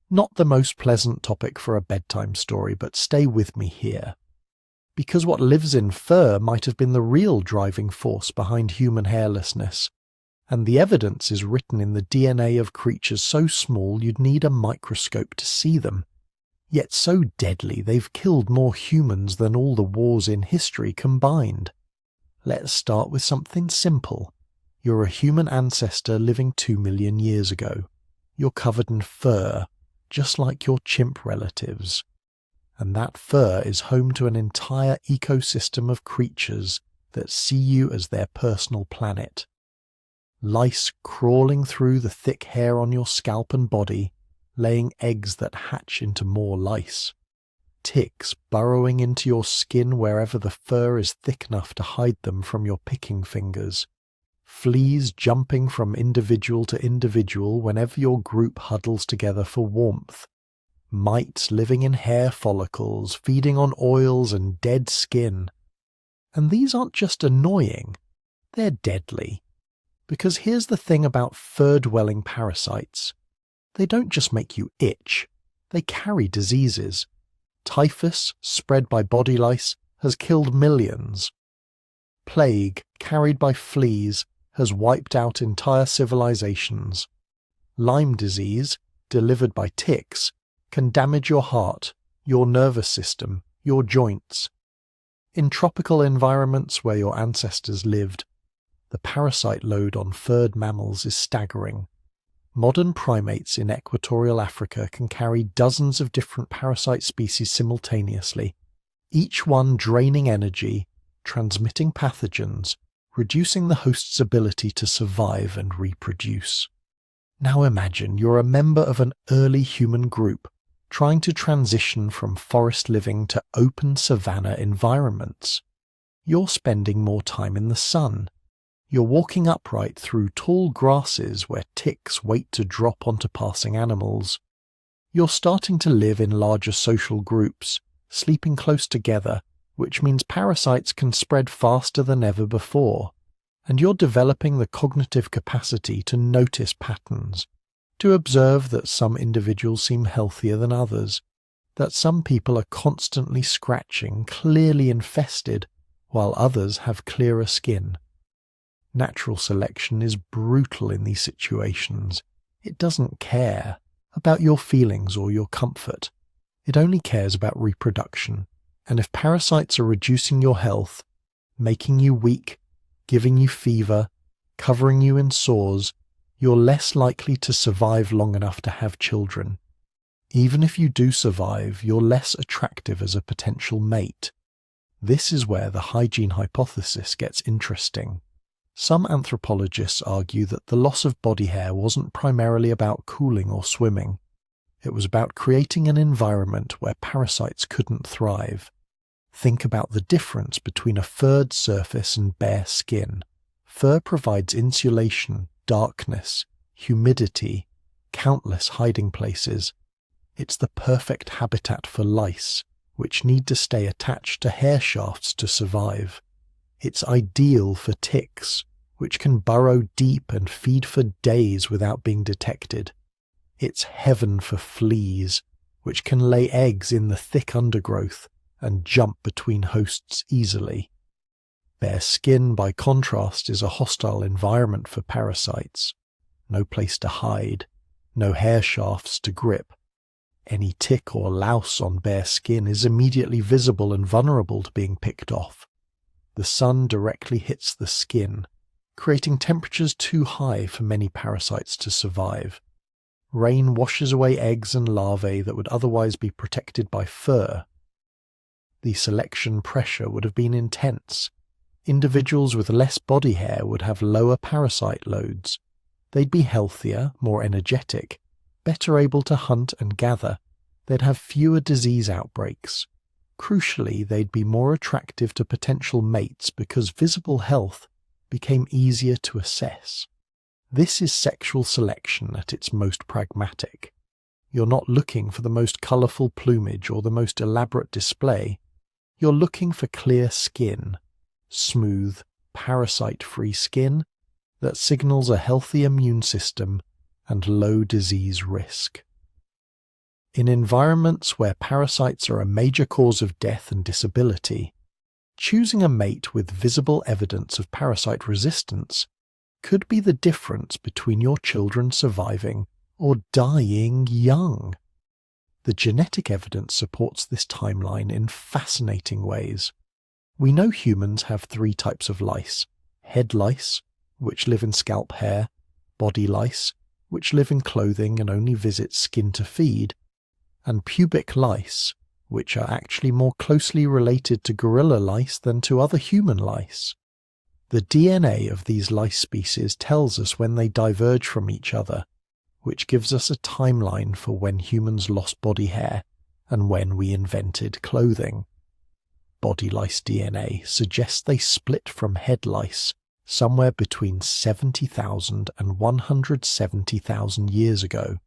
Not the most pleasant topic for a bedtime story, but stay with me here. Because what lives in fur might have been the real driving force behind human hairlessness, and the evidence is written in the DNA of creatures so small you'd need a microscope to see them, yet so deadly they've killed more humans than all the wars in history combined. Let's start with something simple. You're a human ancestor living 2 million years ago. You're covered in fur, just like your chimp relatives. And that fur is home to an entire ecosystem of creatures that see you as their personal planet. Lice crawling through the thick hair on your scalp and body, laying eggs that hatch into more lice. Ticks burrowing into your skin wherever the fur is thick enough to hide them from your picking fingers. Fleas jumping from individual to individual whenever your group huddles together for warmth. Mites living in hair follicles, feeding on oils and dead skin. And these aren't just annoying, they're deadly. Because here's the thing about fur-dwelling parasites. They don't just make you itch, they carry diseases. Typhus, spread by body lice, has killed millions. Plague, carried by fleas, has wiped out entire civilizations. Lyme disease, delivered by ticks, can damage your heart, your nervous system, your joints. In tropical environments where your ancestors lived, the parasite load on furred mammals is staggering. Modern primates in equatorial Africa can carry dozens of different parasite species simultaneously, each one draining energy, transmitting pathogens, reducing the host's ability to survive and reproduce. Now imagine you're a member of an early human group trying to transition from forest living to open savanna environments. You're spending more time in the sun. You're walking upright through tall grasses where ticks wait to drop onto passing animals. You're starting to live in larger social groups, sleeping close together, which means parasites can spread faster than ever before. And you're developing the cognitive capacity to notice patterns, to observe that some individuals seem healthier than others, that some people are constantly scratching, clearly infested, while others have clearer skin. Natural selection is brutal in these situations. It doesn't care about your feelings or your comfort. It only cares about reproduction. And if parasites are reducing your health, making you weak, giving you fever, covering you in sores, you're less likely to survive long enough to have children. Even if you do survive, you're less attractive as a potential mate. This is where the hygiene hypothesis gets interesting. Some anthropologists argue that the loss of body hair wasn't primarily about cooling or swimming. It was about creating an environment where parasites couldn't thrive. Think about the difference between a furred surface and bare skin. Fur provides insulation, darkness, humidity, countless hiding places. It's the perfect habitat for lice, which need to stay attached to hair shafts to survive. It's ideal for ticks, which can burrow deep and feed for days without being detected. It's heaven for fleas, which can lay eggs in the thick undergrowth and jump between hosts easily. Bare skin, by contrast, is a hostile environment for parasites. No place to hide, no hair shafts to grip. Any tick or louse on bare skin is immediately visible and vulnerable to being picked off. The sun directly hits the skin, creating temperatures too high for many parasites to survive. Rain washes away eggs and larvae that would otherwise be protected by fur. The selection pressure would have been intense. Individuals with less body hair would have lower parasite loads. They'd be healthier, more energetic, better able to hunt and gather. They'd have fewer disease outbreaks. Crucially, they'd be more attractive to potential mates because visible health became easier to assess. This is sexual selection at its most pragmatic. You're not looking for the most colourful plumage or the most elaborate display. You're looking for clear skin, smooth, parasite-free skin that signals a healthy immune system and low disease risk. In environments where parasites are a major cause of death and disability, choosing a mate with visible evidence of parasite resistance could be the difference between your children surviving or dying young. The genetic evidence supports this timeline in fascinating ways. We know humans have 3 types of lice: head lice, which live in scalp hair; body lice, which live in clothing and only visit skin to feed; and pubic lice, which are actually more closely related to gorilla lice than to other human lice. The DNA of these lice species tells us when they diverge from each other, which gives us a timeline for when humans lost body hair and when we invented clothing. Body lice DNA suggests they split from head lice somewhere between 70,000 and 170,000 years ago.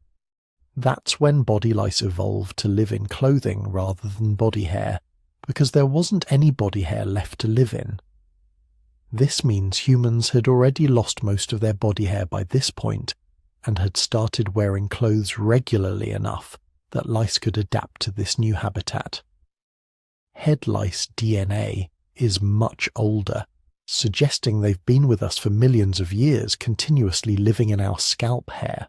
That's when body lice evolved to live in clothing rather than body hair, because there wasn't any body hair left to live in. This means humans had already lost most of their body hair by this point and had started wearing clothes regularly enough that lice could adapt to this new habitat. Head lice DNA is much older, suggesting they've been with us for millions of years, continuously living in our scalp hair.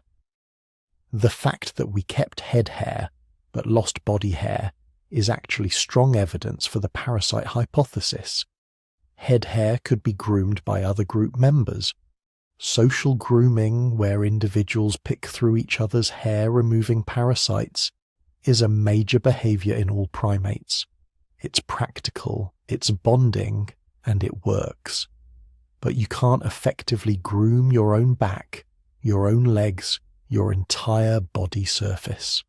The fact that we kept head hair but lost body hair is actually strong evidence for the parasite hypothesis. Head hair could be groomed by other group members. Social grooming, where individuals pick through each other's hair removing parasites, is a major behavior in all primates. It's practical, it's bonding, and it works. But you can't effectively groom your own back, your own legs, your entire body surface.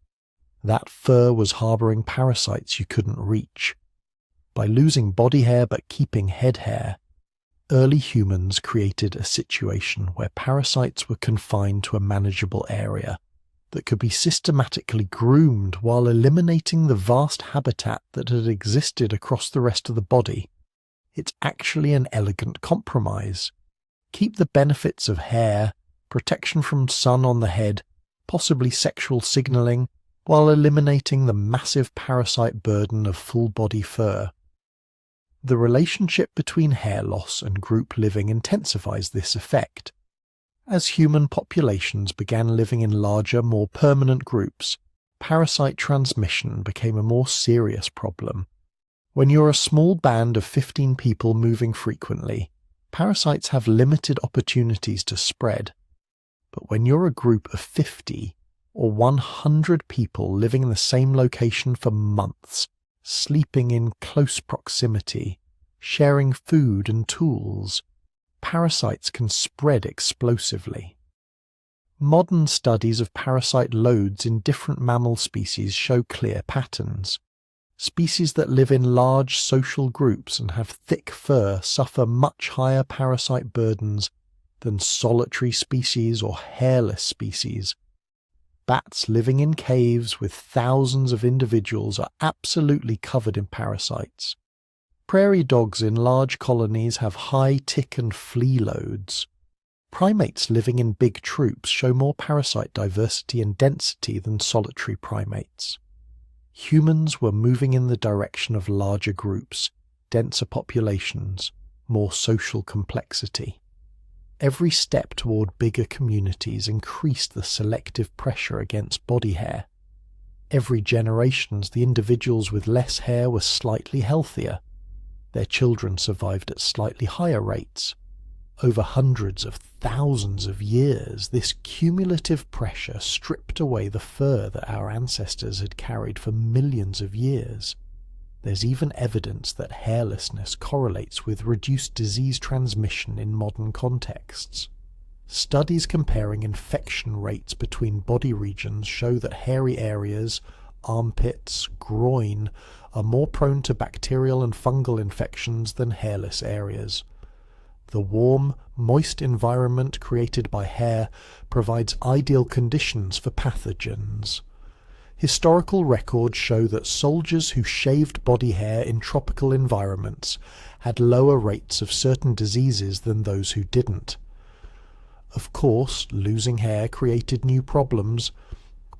That fur was harboring parasites you couldn't reach. By losing body hair but keeping head hair, early humans created a situation where parasites were confined to a manageable area that could be systematically groomed while eliminating the vast habitat that had existed across the rest of the body. It's actually an elegant compromise. Keep the benefits of hair, protection from sun on the head, possibly sexual signaling, while eliminating the massive parasite burden of full-body fur. The relationship between hair loss and group living intensifies this effect. As human populations began living in larger, more permanent groups, parasite transmission became a more serious problem. When you're a small band of 15 people moving frequently, parasites have limited opportunities to spread. But when you're a group of 50 or 100 people living in the same location for months, sleeping in close proximity, sharing food and tools, parasites can spread explosively. Modern studies of parasite loads in different mammal species show clear patterns. Species that live in large social groups and have thick fur suffer much higher parasite burdens than solitary species or hairless species. Bats living in caves with thousands of individuals are absolutely covered in parasites. Prairie dogs in large colonies have high tick and flea loads. Primates living in big troops show more parasite diversity and density than solitary primates. Humans were moving in the direction of larger groups, denser populations, more social complexity. Every step toward bigger communities increased the selective pressure against body hair. Every generation, the individuals with less hair were slightly healthier. Their children survived at slightly higher rates. Over hundreds of thousands of years, this cumulative pressure stripped away the fur that our ancestors had carried for millions of years. There's even evidence that hairlessness correlates with reduced disease transmission in modern contexts. Studies comparing infection rates between body regions show that hairy areas, armpits, groin, are more prone to bacterial and fungal infections than hairless areas. The warm, moist environment created by hair provides ideal conditions for pathogens. Historical records show that soldiers who shaved body hair in tropical environments had lower rates of certain diseases than those who didn't. Of course, losing hair created new problems.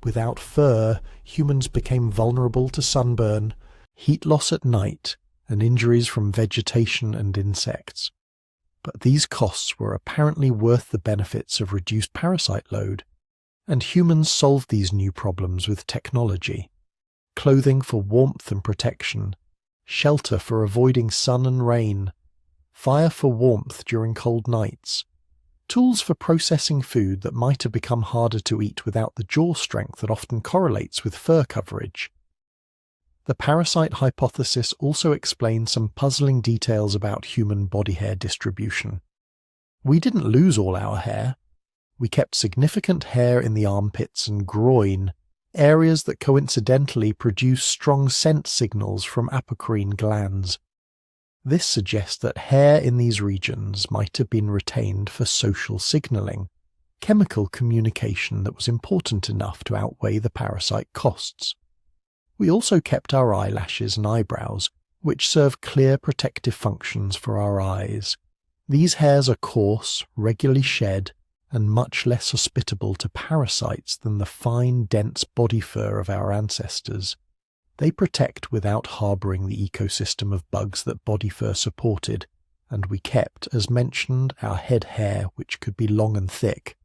Without fur, humans became vulnerable to sunburn, heat loss at night, and injuries from vegetation and insects. But these costs were apparently worth the benefits of reduced parasite load, and humans solved these new problems with technology. Clothing for warmth and protection, shelter for avoiding sun and rain, fire for warmth during cold nights, tools for processing food that might have become harder to eat without the jaw strength that often correlates with fur coverage. The parasite hypothesis also explains some puzzling details about human body hair distribution. We didn't lose all our hair. We kept significant hair in the armpits and groin, areas that coincidentally produce strong scent signals from apocrine glands. This suggests that hair in these regions might have been retained for social signaling, chemical communication that was important enough to outweigh the parasite costs. We also kept our eyelashes and eyebrows, which serve clear protective functions for our eyes. These hairs are coarse, regularly shed, and much less hospitable to parasites than the fine, dense body fur of our ancestors. They protect without harbouring the ecosystem of bugs that body fur supported, and we kept, as mentioned, our head hair, which could be long and thick.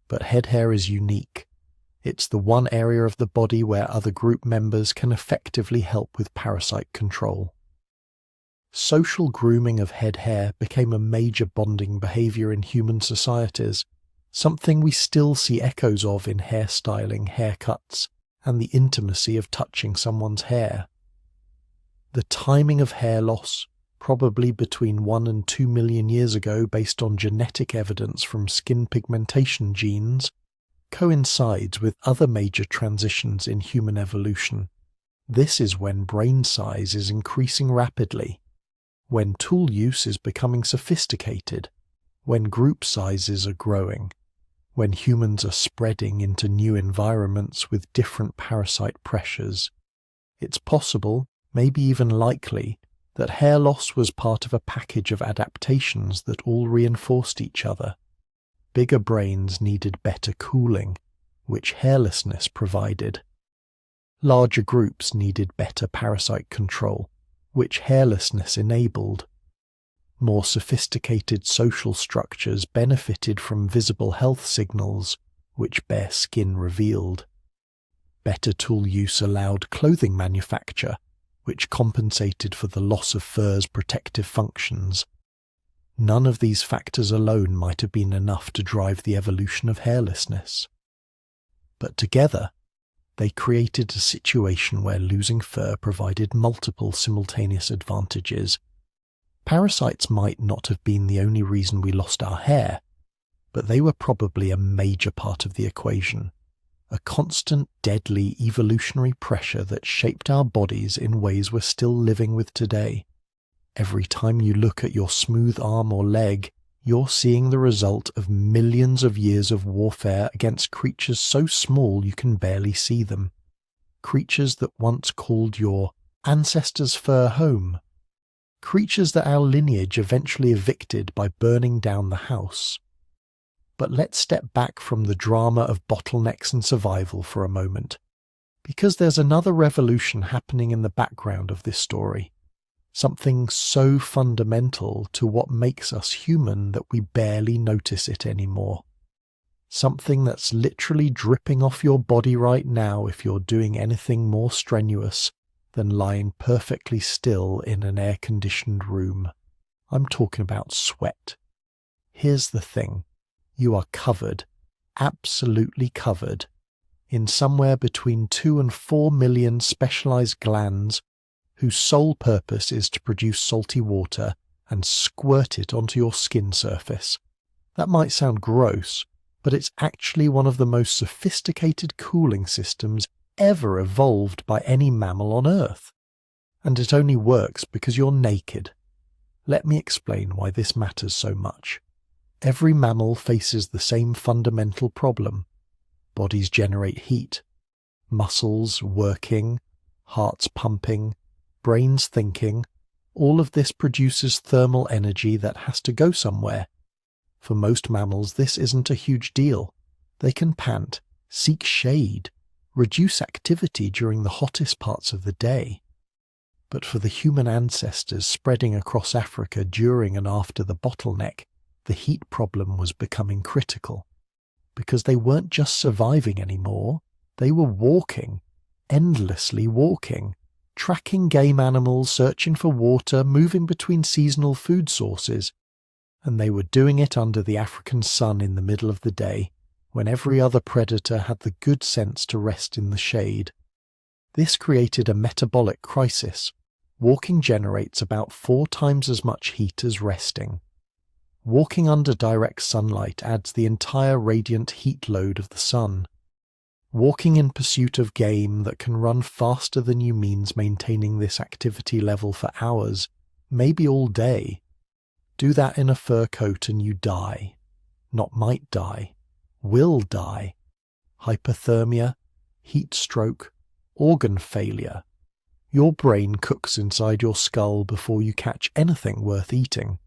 But head hair is unique. It's the one area of the body where other group members can effectively help with parasite control. Social grooming of head hair became a major bonding behaviour in human societies, something we still see echoes of in hairstyling, haircuts, and the intimacy of touching someone's hair. The timing of hair loss, probably between 1 and 2 million years ago based on genetic evidence from skin pigmentation genes, coincides with other major transitions in human evolution. This is when brain size is increasing rapidly, when tool use is becoming sophisticated, when group sizes are growing, when humans are spreading into new environments with different parasite pressures. It's possible, maybe even likely, that hair loss was part of a package of adaptations that all reinforced each other. Bigger brains needed better cooling, which hairlessness provided. Larger groups needed better parasite control, which hairlessness enabled. More sophisticated social structures benefited from visible health signals, which bare skin revealed. Better tool use allowed clothing manufacture, which compensated for the loss of fur's protective functions. None of these factors alone might have been enough to drive the evolution of hairlessness. But together, they created a situation where losing fur provided multiple simultaneous advantages. Parasites might not have been the only reason we lost our hair, but they were probably a major part of the equation. A constant, deadly evolutionary pressure that shaped our bodies in ways we're still living with today. Every time you look at your smooth arm or leg, you're seeing the result of millions of years of warfare against creatures so small you can barely see them. Creatures that once called your ancestors' fur home. Creatures that our lineage eventually evicted by burning down the house. But let's step back from the drama of bottlenecks and survival for a moment, because there's another revolution happening in the background of this story, something so fundamental to what makes us human that we barely notice it anymore. Something that's literally dripping off your body right now if you're doing anything more strenuous than lying perfectly still in an air-conditioned room. I'm talking about sweat. Here's the thing. You are covered, absolutely covered, in somewhere between 2 and 4 million specialized glands whose sole purpose is to produce salty water and squirt it onto your skin surface. That might sound gross, but it's actually one of the most sophisticated cooling systems ever evolved by any mammal on Earth. And it only works because you're naked. Let me explain why this matters so much. Every mammal faces the same fundamental problem. Bodies generate heat. Muscles working, hearts pumping, brains thinking. All of this produces thermal energy that has to go somewhere. For most mammals, this isn't a huge deal. They can pant, seek shade, reduce activity during the hottest parts of the day. But for the human ancestors spreading across Africa during and after the bottleneck, the heat problem was becoming critical, because they weren't just surviving anymore, they were walking, endlessly walking, tracking game animals, searching for water, moving between seasonal food sources, and they were doing it under the African sun in the middle of the day, when every other predator had the good sense to rest in the shade. This created a metabolic crisis. Walking generates about 4 times as much heat as resting. Walking under direct sunlight adds the entire radiant heat load of the sun. Walking in pursuit of game that can run faster than you means maintaining this activity level for hours, maybe all day. Do that in a fur coat and you die. Not might die. Will die. Hypothermia, heat stroke, organ failure. Your brain cooks inside your skull before you catch anything worth eating.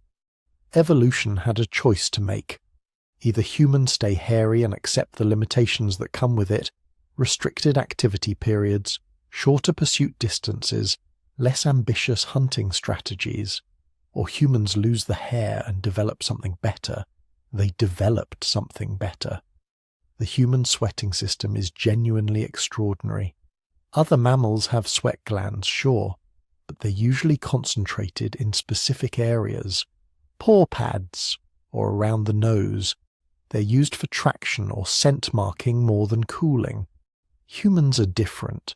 Evolution had a choice to make. Either humans stay hairy and accept the limitations that come with it, restricted activity periods, shorter pursuit distances, less ambitious hunting strategies, or humans lose the hair and develop something better. They developed something better. The human sweating system is genuinely extraordinary. Other mammals have sweat glands, sure, but they're usually concentrated in specific areas. Paw pads, or around the nose. They're used for traction or scent marking more than cooling. Humans are different.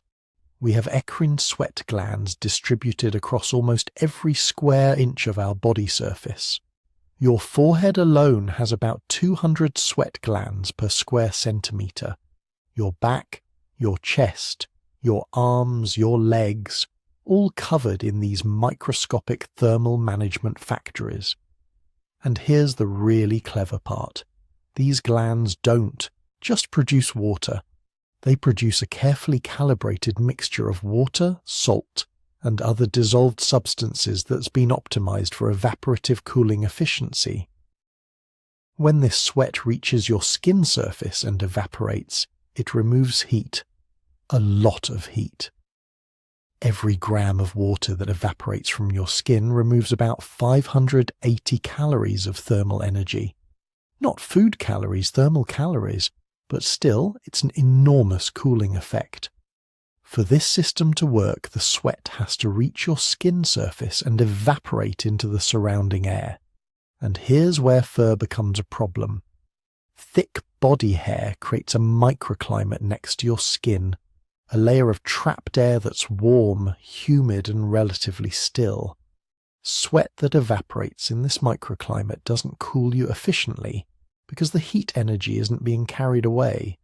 We have eccrine sweat glands distributed across almost every square inch of our body surface. Your forehead alone has about 200 sweat glands per square centimetre. Your back, your chest, your arms, your legs, all covered in these microscopic thermal management factories. And here's the really clever part. These glands don't just produce water. They produce a carefully calibrated mixture of water, salt, and other dissolved substances that's been optimized for evaporative cooling efficiency. When this sweat reaches your skin surface and evaporates, it removes heat. A lot of heat. Every gram of water that evaporates from your skin removes about 580 calories of thermal energy. Not food calories, thermal calories, but still, it's an enormous cooling effect. For this system to work, the sweat has to reach your skin surface and evaporate into the surrounding air. And here's where fur becomes a problem. Thick body hair creates a microclimate next to your skin, a layer of trapped air that's warm, humid, and relatively still. Sweat that evaporates in this microclimate doesn't cool you efficiently because the heat energy isn't being carried away.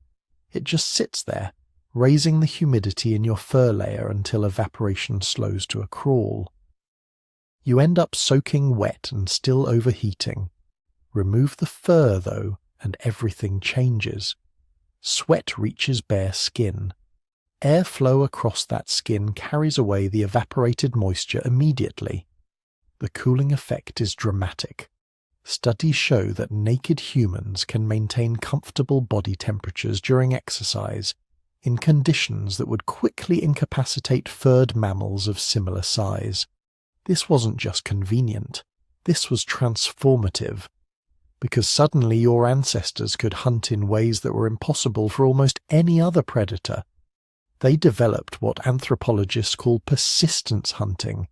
It just sits there, raising the humidity in your fur layer until evaporation slows to a crawl. You end up soaking wet and still overheating. Remove the fur, though, and everything changes. Sweat reaches bare skin. Airflow across that skin carries away the evaporated moisture immediately. The cooling effect is dramatic. Studies show that naked humans can maintain comfortable body temperatures during exercise in conditions that would quickly incapacitate furred mammals of similar size. This wasn't just convenient, this was transformative, because suddenly your ancestors could hunt in ways that were impossible for almost any other predator. They developed what anthropologists call persistence hunting.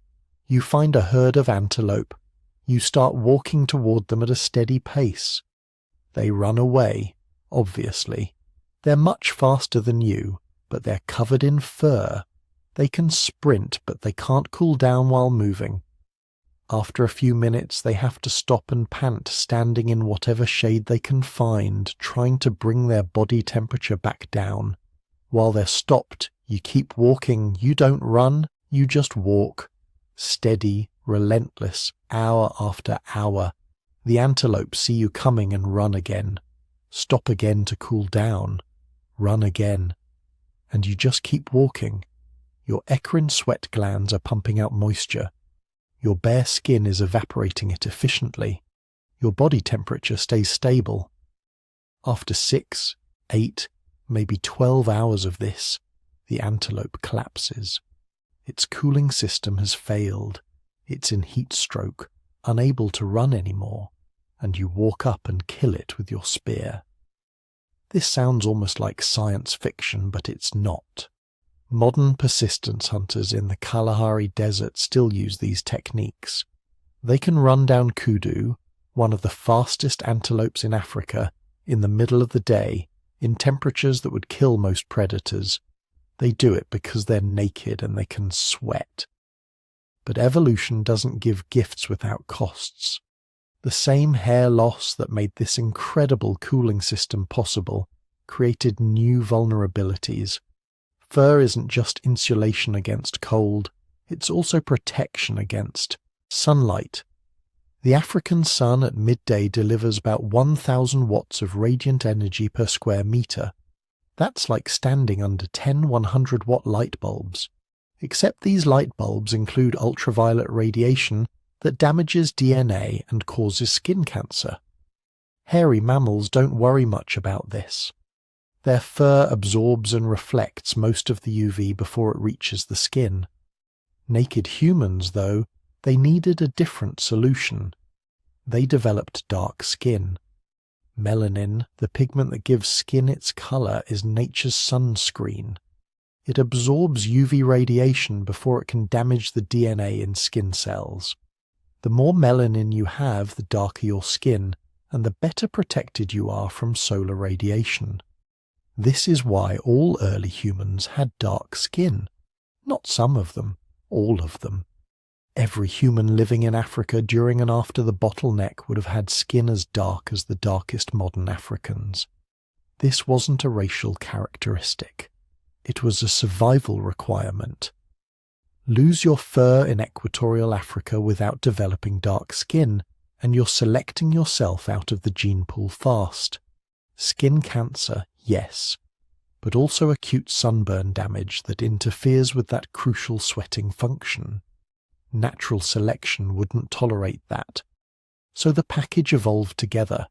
You find a herd of antelope, you start walking toward them at a steady pace. They run away, obviously. They're much faster than you, but they're covered in fur. They can sprint, but they can't cool down while moving. After a few minutes, they have to stop and pant, standing in whatever shade they can find, trying to bring their body temperature back down. While they're stopped, you keep walking. You don't run, you just walk. Steady, relentless, hour after hour. The antelope see you coming and run again. Stop again to cool down. Run again. And you just keep walking. Your eccrine sweat glands are pumping out moisture. Your bare skin is evaporating it efficiently. Your body temperature stays stable. After 6, 8, maybe 12 hours of this, the antelope collapses. Its cooling system has failed. It's in heat stroke, unable to run anymore, and you walk up and kill it with your spear. This sounds almost like science fiction, but it's not. Modern persistence hunters in the Kalahari Desert still use these techniques. They can run down kudu, one of the fastest antelopes in Africa, in the middle of the day, in temperatures that would kill most predators. They do it because they're naked and they can sweat. But evolution doesn't give gifts without costs. The same hair loss that made this incredible cooling system possible created new vulnerabilities. Fur isn't just insulation against cold, it's also protection against sunlight. The African sun at midday delivers about 1,000 watts of radiant energy per square meter. That's like standing under 10 100-watt light bulbs. except these light bulbs include ultraviolet radiation that damages DNA and causes skin cancer. Hairy mammals don't worry much about this. Their fur absorbs and reflects most of the UV before it reaches the skin. Naked humans, though, they needed a different solution. They developed dark skin. Melanin, the pigment that gives skin its color, is nature's sunscreen. It absorbs UV radiation before it can damage the DNA in skin cells. The more melanin you have, the darker your skin, and the better protected you are from solar radiation. This is why all early humans had dark skin. Not some of them, all of them. Every human living in Africa during and after the bottleneck would have had skin as dark as the darkest modern Africans. This wasn't a racial characteristic. It was a survival requirement. Lose your fur in equatorial Africa without developing dark skin, and you're selecting yourself out of the gene pool fast. Skin cancer, yes, but also acute sunburn damage that interferes with that crucial sweating function. Natural selection wouldn't tolerate that. So the package evolved together.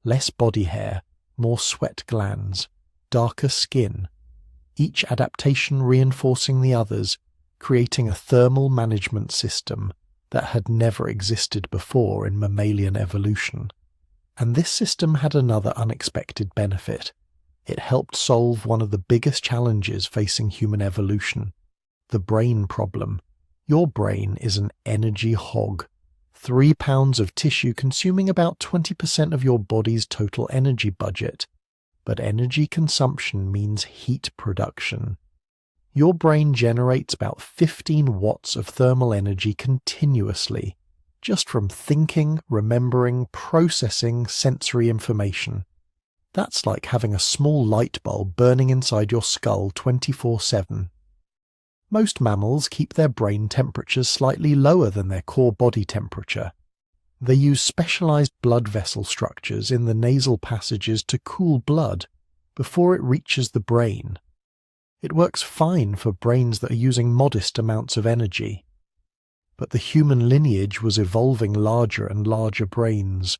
Less body hair, more sweat glands, darker skin, each adaptation reinforcing the others, creating a thermal management system that had never existed before in mammalian evolution. And this system had another unexpected benefit. It helped solve one of the biggest challenges facing human evolution, the brain problem. Your brain is an energy hog. 3 pounds of tissue consuming about 20% of your body's total energy budget. But energy consumption means heat production. Your brain generates about 15 watts of thermal energy continuously, just from thinking, remembering, processing sensory information. That's like having a small light bulb burning inside your skull 24/7. Most mammals keep their brain temperatures slightly lower than their core body temperature. They use specialized blood vessel structures in the nasal passages to cool blood before it reaches the brain. It works fine for brains that are using modest amounts of energy. But the human lineage was evolving larger and larger brains.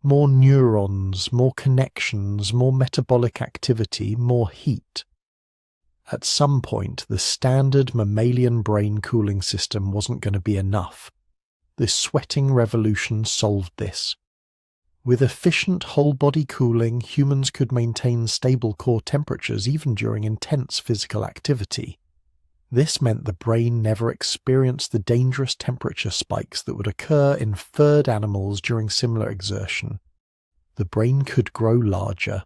More neurons, more connections, more metabolic activity, more heat. At some point, the standard mammalian brain cooling system wasn't going to be enough. This sweating revolution solved this. With efficient whole-body cooling, humans could maintain stable core temperatures even during intense physical activity. This meant the brain never experienced the dangerous temperature spikes that would occur in furred animals during similar exertion. The brain could grow larger,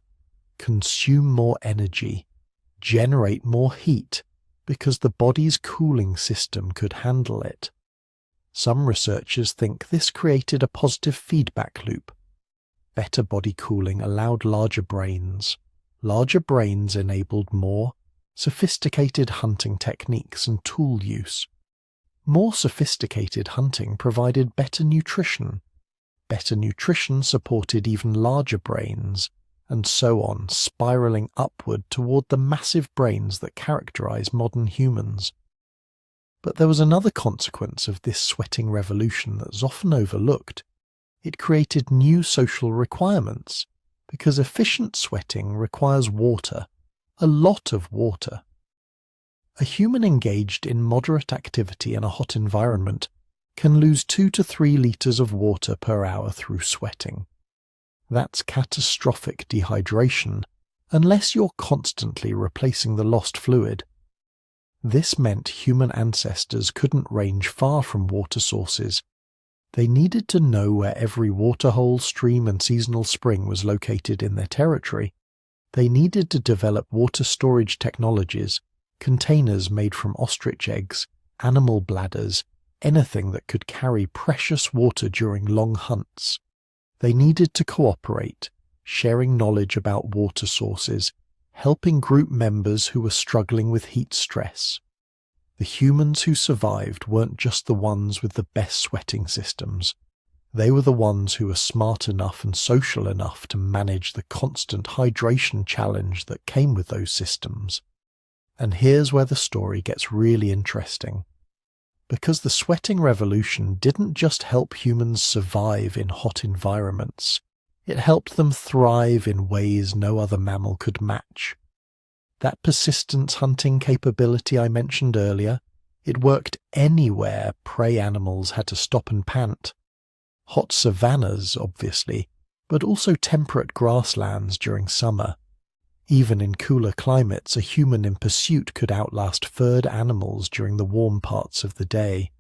consume more energy, generate more heat, because the body's cooling system could handle it. Some researchers think this created a positive feedback loop. Better body cooling allowed larger brains. Larger brains enabled more sophisticated hunting techniques and tool use. More sophisticated hunting provided better nutrition. Better nutrition supported even larger brains, and so on, spiraling upward toward the massive brains that characterize modern humans. But there was another consequence of this sweating revolution that's often overlooked. It created new social requirements, because efficient sweating requires water, a lot of water. A human engaged in moderate activity in a hot environment can lose 2 to 3 liters of water per hour through sweating. That's catastrophic dehydration, unless you're constantly replacing the lost fluid. This meant human ancestors couldn't range far from water sources. They needed to know where every waterhole, stream, and seasonal spring was located in their territory. They needed to develop water storage technologies, containers made from ostrich eggs, animal bladders, anything that could carry precious water during long hunts. They needed to cooperate, sharing knowledge about water sources, helping group members who were struggling with heat stress. The humans who survived weren't just the ones with the best sweating systems. They were the ones who were smart enough and social enough to manage the constant hydration challenge that came with those systems. And here's where the story gets really interesting. Because the sweating revolution didn't just help humans survive in hot environments, it helped them thrive in ways no other mammal could match. That persistence hunting capability I mentioned earlier, it worked anywhere prey animals had to stop and pant. Hot savannas, obviously, but also temperate grasslands during summer. Even in cooler climates, a human in pursuit could outlast furred animals during the warm parts of the day.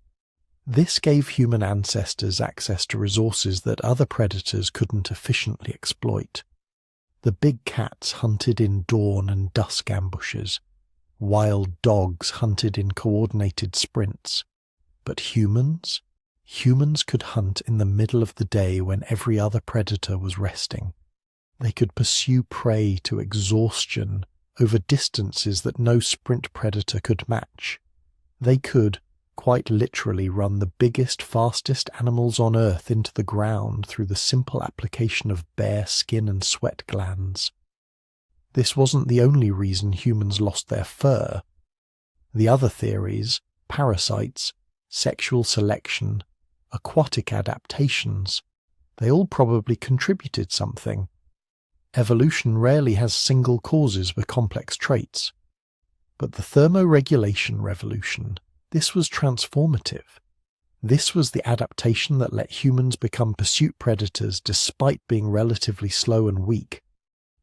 This gave human ancestors access to resources that other predators couldn't efficiently exploit. The big cats hunted in dawn and dusk ambushes. Wild dogs hunted in coordinated sprints. But humans? Humans could hunt in the middle of the day when every other predator was resting. They could pursue prey to exhaustion over distances that no sprint predator could match. They could, quite literally, run the biggest, fastest animals on Earth into the ground through the simple application of bare skin and sweat glands. This wasn't the only reason humans lost their fur. The other theories, parasites, sexual selection, aquatic adaptations, they all probably contributed something. Evolution rarely has single causes for complex traits. But the thermoregulation revolution, this was transformative. This was the adaptation that let humans become pursuit predators despite being relatively slow and weak.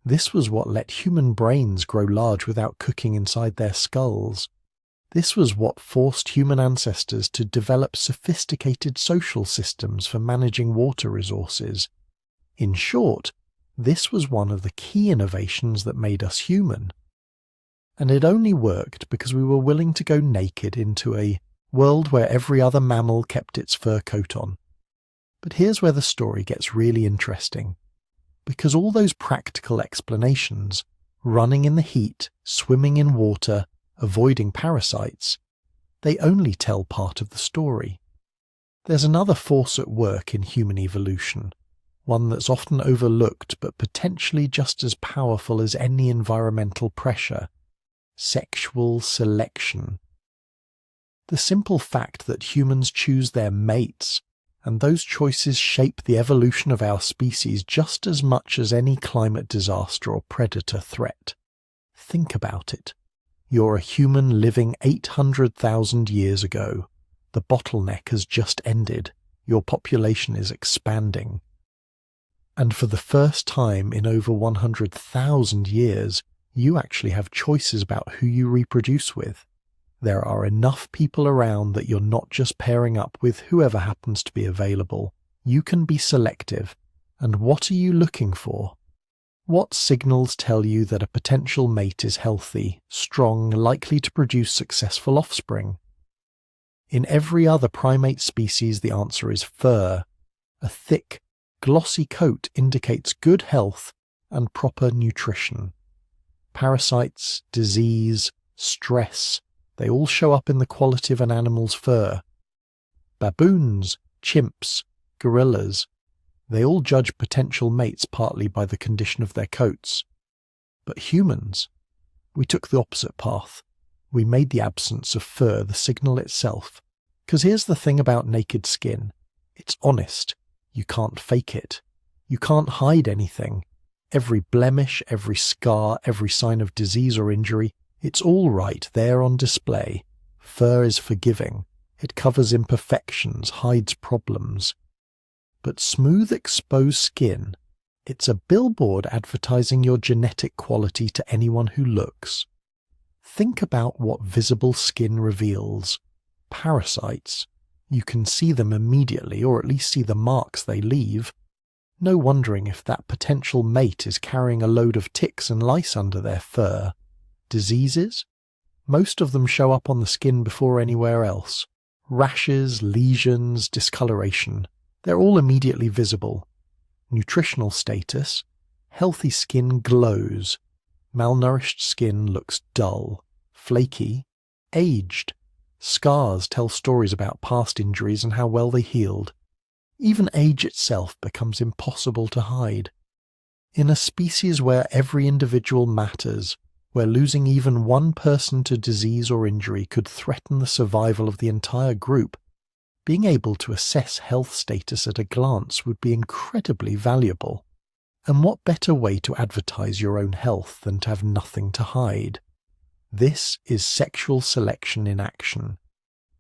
This was what let human brains grow large without cooking inside their skulls. This was what forced human ancestors to develop sophisticated social systems for managing water resources. In short, this was one of the key innovations that made us human. And it only worked because we were willing to go naked into a world where every other mammal kept its fur coat on. But here's where the story gets really interesting. Because all those practical explanations, running in the heat, swimming in water, avoiding parasites, they only tell part of the story. There's another force at work in human evolution, one that's often overlooked but potentially just as powerful as any environmental pressure: sexual selection. The simple fact that humans choose their mates, and those choices shape the evolution of our species just as much as any climate disaster or predator threat. Think about it. You're a human living 800,000 years ago. The bottleneck has just ended. Your population is expanding. And for the first time in over 100,000 years, you actually have choices about who you reproduce with. There are enough people around that you're not just pairing up with whoever happens to be available. You can be selective. And what are you looking for? What signals tell you that a potential mate is healthy, strong, likely to produce successful offspring? In every other primate species, the answer is fur. A thick, glossy coat indicates good health and proper nutrition. Parasites, disease, stress, they all show up in the quality of an animal's fur. Baboons, chimps, gorillas, they all judge potential mates partly by the condition of their coats. But humans, we took the opposite path. We made the absence of fur the signal itself. Because here's the thing about naked skin. It's honest. You can't fake it. You can't hide anything. Every blemish, every scar, every sign of disease or injury, it's all right there on display. Fur is forgiving. It covers imperfections, hides problems. But smooth, exposed skin, it's a billboard advertising your genetic quality to anyone who looks. Think about what visible skin reveals. Parasites. You can see them immediately, or at least see the marks they leave. No wondering if that potential mate is carrying a load of ticks and lice under their fur. Diseases? Most of them show up on the skin before anywhere else. Rashes, lesions, discoloration. They're all immediately visible. Nutritional status? Healthy skin glows. Malnourished skin looks dull, flaky, aged. Scars tell stories about past injuries and how well they healed. Even age itself becomes impossible to hide. In a species where every individual matters, where losing even one person to disease or injury could threaten the survival of the entire group, being able to assess health status at a glance would be incredibly valuable. And what better way to advertise your own health than to have nothing to hide? This is sexual selection in action.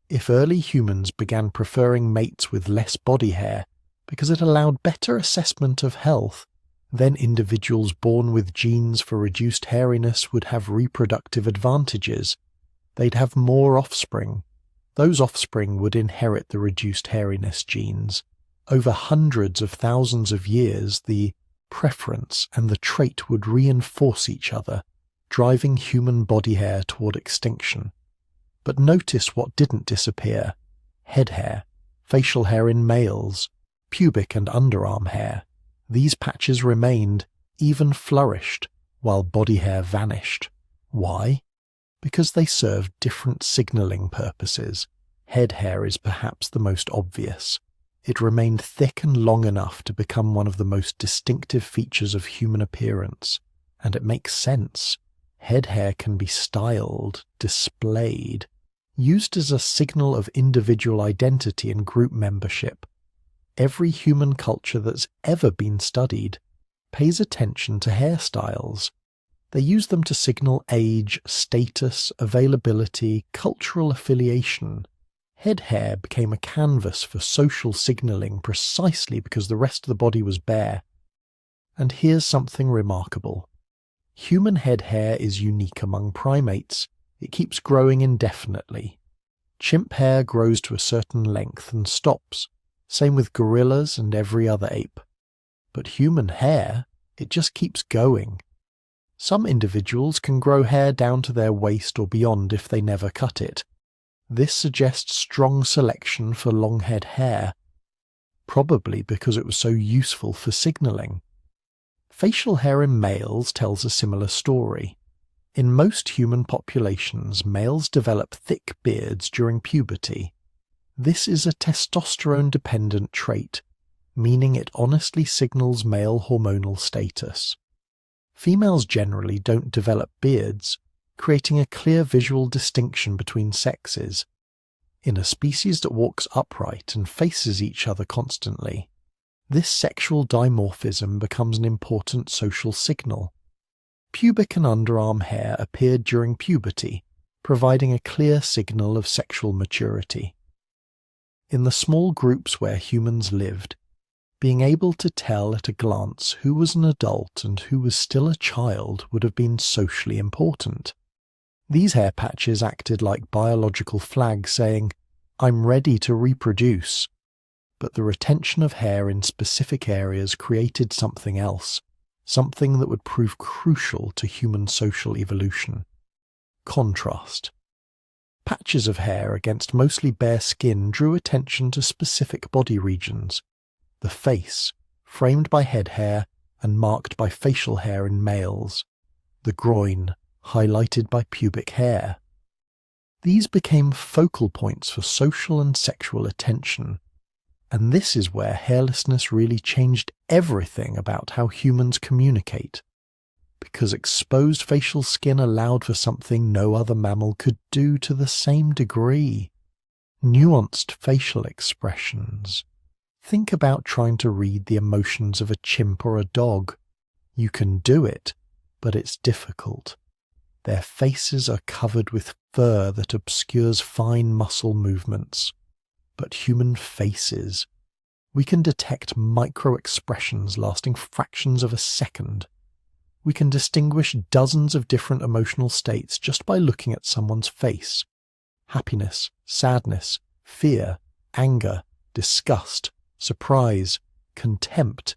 If early humans began preferring mates with less body hair because it allowed better assessment of health, then individuals born with genes for reduced hairiness would have reproductive advantages. They'd have more offspring. Those offspring would inherit the reduced hairiness genes. Over hundreds of thousands of years, the preference and the trait would reinforce each other, driving human body hair toward extinction. But notice what didn't disappear: head hair, facial hair in males, pubic and underarm hair. These patches remained, even flourished, while body hair vanished. Why? Because they served different signaling purposes. Head hair is perhaps the most obvious. It remained thick and long enough to become one of the most distinctive features of human appearance. And it makes sense. Head hair can be styled, displayed, used as a signal of individual identity and group membership. Every human culture that's ever been studied pays attention to hairstyles. They use them to signal age, status, availability, cultural affiliation. Head hair became a canvas for social signaling precisely because the rest of the body was bare. And here's something remarkable. Human head hair is unique among primates. It keeps growing indefinitely. Chimp hair grows to a certain length and stops. Same with gorillas and every other ape. But human hair, it just keeps going. Some individuals can grow hair down to their waist or beyond if they never cut it. This suggests strong selection for long-haired hair, probably because it was so useful for signaling. Facial hair in males tells a similar story. In most human populations, males develop thick beards during puberty. This is a testosterone-dependent trait, meaning it honestly signals male hormonal status. Females generally don't develop beards, creating a clear visual distinction between sexes. In a species that walks upright and faces each other constantly, this sexual dimorphism becomes an important social signal. Pubic and underarm hair appeared during puberty, providing a clear signal of sexual maturity. In the small groups where humans lived, being able to tell at a glance who was an adult and who was still a child would have been socially important. These hair patches acted like biological flags saying, "I'm ready to reproduce." But the retention of hair in specific areas created something else, something that would prove crucial to human social evolution. Contrast. Patches of hair against mostly bare skin drew attention to specific body regions. The face, framed by head hair and marked by facial hair in males. The groin, highlighted by pubic hair. These became focal points for social and sexual attention. And this is where hairlessness really changed everything about how humans communicate. Because exposed facial skin allowed for something no other mammal could do to the same degree. Nuanced facial expressions. Think about trying to read the emotions of a chimp or a dog. You can do it, but it's difficult. Their faces are covered with fur that obscures fine muscle movements. But human faces, we can detect micro-expressions lasting fractions of a second. We can distinguish dozens of different emotional states just by looking at someone's face. Happiness, sadness, fear, anger, disgust, surprise, contempt,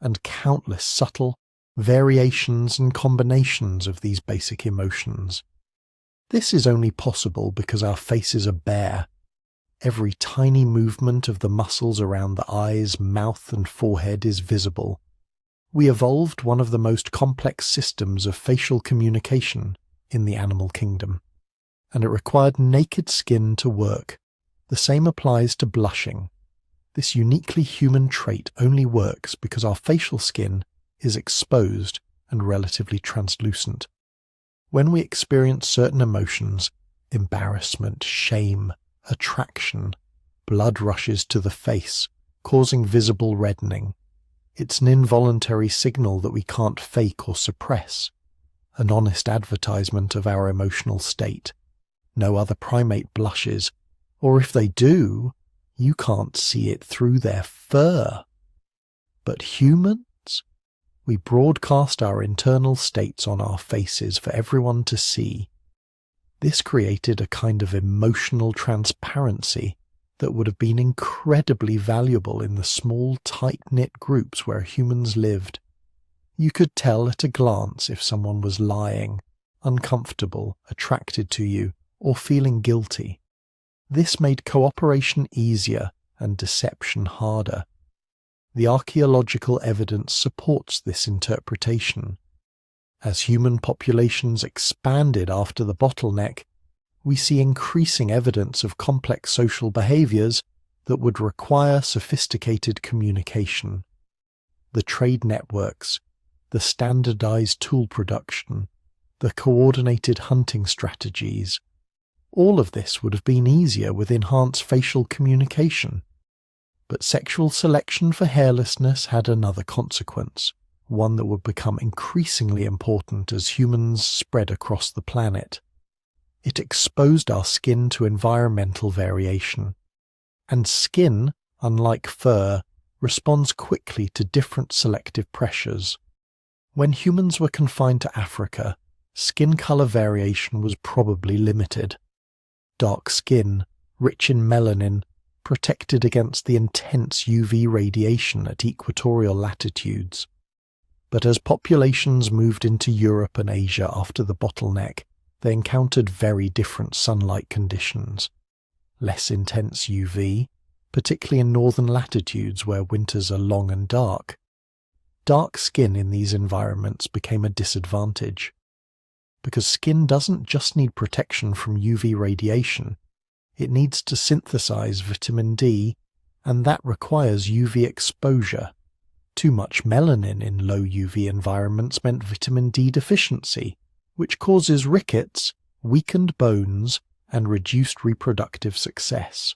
and countless subtle variations and combinations of these basic emotions. This is only possible because our faces are bare. Every tiny movement of the muscles around the eyes, mouth, and forehead is visible. We evolved one of the most complex systems of facial communication in the animal kingdom, and it required naked skin to work. The same applies to blushing. This uniquely human trait only works because our facial skin is exposed and relatively translucent. When we experience certain emotions, embarrassment, shame, attraction, blood rushes to the face, causing visible reddening. It's an involuntary signal that we can't fake or suppress, an honest advertisement of our emotional state. No other primate blushes, or if they do, you can't see it through their fur. But humans? We broadcast our internal states on our faces for everyone to see. This created a kind of emotional transparency that would have been incredibly valuable in the small, tight-knit groups where humans lived. You could tell at a glance if someone was lying, uncomfortable, attracted to you, or feeling guilty. This made cooperation easier and deception harder. The archaeological evidence supports this interpretation. As human populations expanded after the bottleneck, we see increasing evidence of complex social behaviors that would require sophisticated communication. The trade networks, the standardized tool production, the coordinated hunting strategies, all of this would have been easier with enhanced facial communication. But sexual selection for hairlessness had another consequence, one that would become increasingly important as humans spread across the planet. It exposed our skin to environmental variation. And skin, unlike fur, responds quickly to different selective pressures. When humans were confined to Africa, skin color variation was probably limited. Dark skin, rich in melanin, protected against the intense UV radiation at equatorial latitudes. But as populations moved into Europe and Asia after the bottleneck, they encountered very different sunlight conditions. Less intense UV, particularly in northern latitudes where winters are long and dark. Dark skin in these environments became a disadvantage. Because skin doesn't just need protection from UV radiation, it needs to synthesize vitamin D, and that requires UV exposure. Too much melanin in low UV environments meant vitamin D deficiency, which causes rickets, weakened bones, and reduced reproductive success.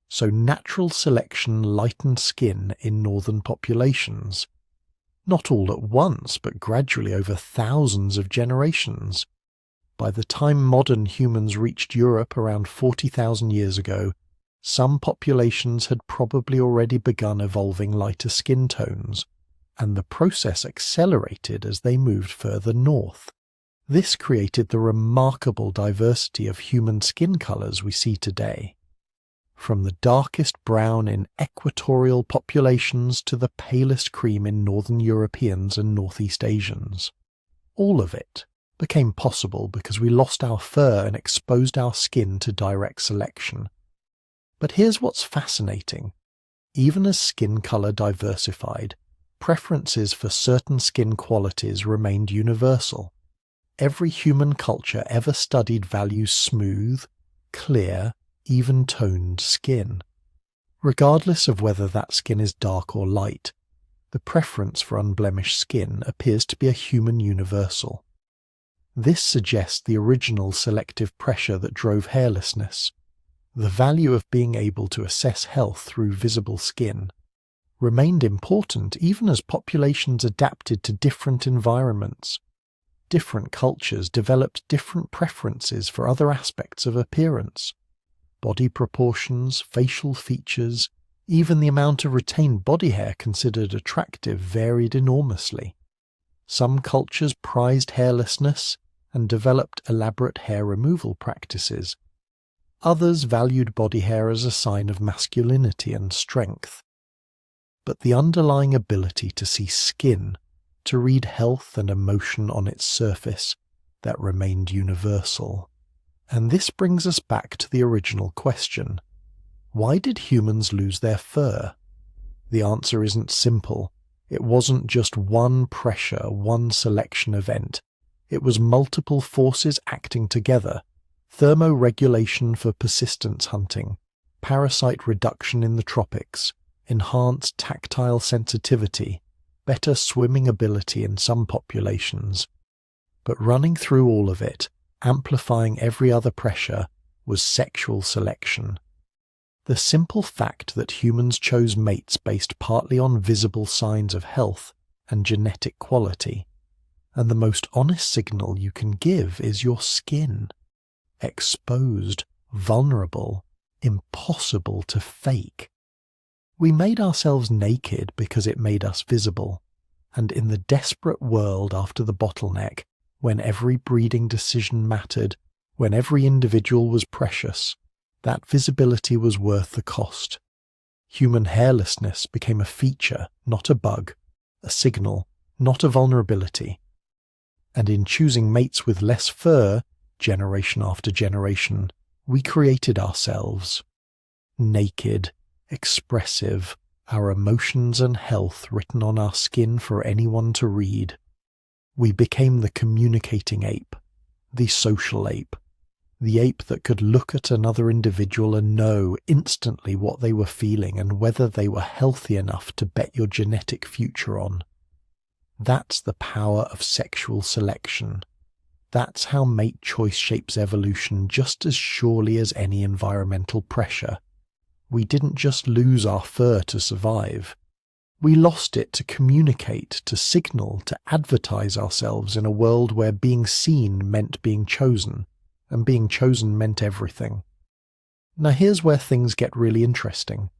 So natural selection lightened skin in northern populations. Not all at once, but gradually over thousands of generations. By the time modern humans reached Europe around 40,000 years ago, some populations had probably already begun evolving lighter skin tones, and the process accelerated as they moved further north. This created the remarkable diversity of human skin colors we see today. From the darkest brown in equatorial populations to the palest cream in northern Europeans and Northeast Asians. All of it became possible because we lost our fur and exposed our skin to direct selection. But here's what's fascinating. Even as skin color diversified, preferences for certain skin qualities remained universal. Every human culture ever studied values smooth, clear, even-toned skin. Regardless of whether that skin is dark or light, the preference for unblemished skin appears to be a human universal. This suggests the original selective pressure that drove hairlessness, the value of being able to assess health through visible skin, remained important even as populations adapted to different environments. Different cultures developed different preferences for other aspects of appearance. Body proportions, facial features, even the amount of retained body hair considered attractive varied enormously. Some cultures prized hairlessness and developed elaborate hair removal practices. Others valued body hair as a sign of masculinity and strength. But the underlying ability to see skin, to read health and emotion on its surface, that remained universal. And this brings us back to the original question. Why did humans lose their fur? The answer isn't simple. It wasn't just one pressure, one selection event. It was multiple forces acting together. Thermoregulation for persistence hunting, parasite reduction in the tropics, enhanced tactile sensitivity, better swimming ability in some populations. But running through all of it, amplifying every other pressure, was sexual selection. The simple fact that humans chose mates based partly on visible signs of health and genetic quality. And the most honest signal you can give is your skin. Exposed, vulnerable, impossible to fake. We made ourselves naked because it made us visible. And in the desperate world after the bottleneck, when every breeding decision mattered, when every individual was precious, that visibility was worth the cost. Human hairlessness became a feature, not a bug, a signal, not a vulnerability. And in choosing mates with less fur, generation after generation, we created ourselves. Naked, expressive, our emotions and health written on our skin for anyone to read. We became the communicating ape, the social ape, the ape that could look at another individual and know instantly what they were feeling and whether they were healthy enough to bet your genetic future on. That's the power of sexual selection. That's how mate choice shapes evolution just as surely as any environmental pressure. We didn't just lose our fur to survive. We lost it to communicate, to signal, to advertise ourselves in a world where being seen meant being chosen, and being chosen meant everything. Now here's where things get really interesting.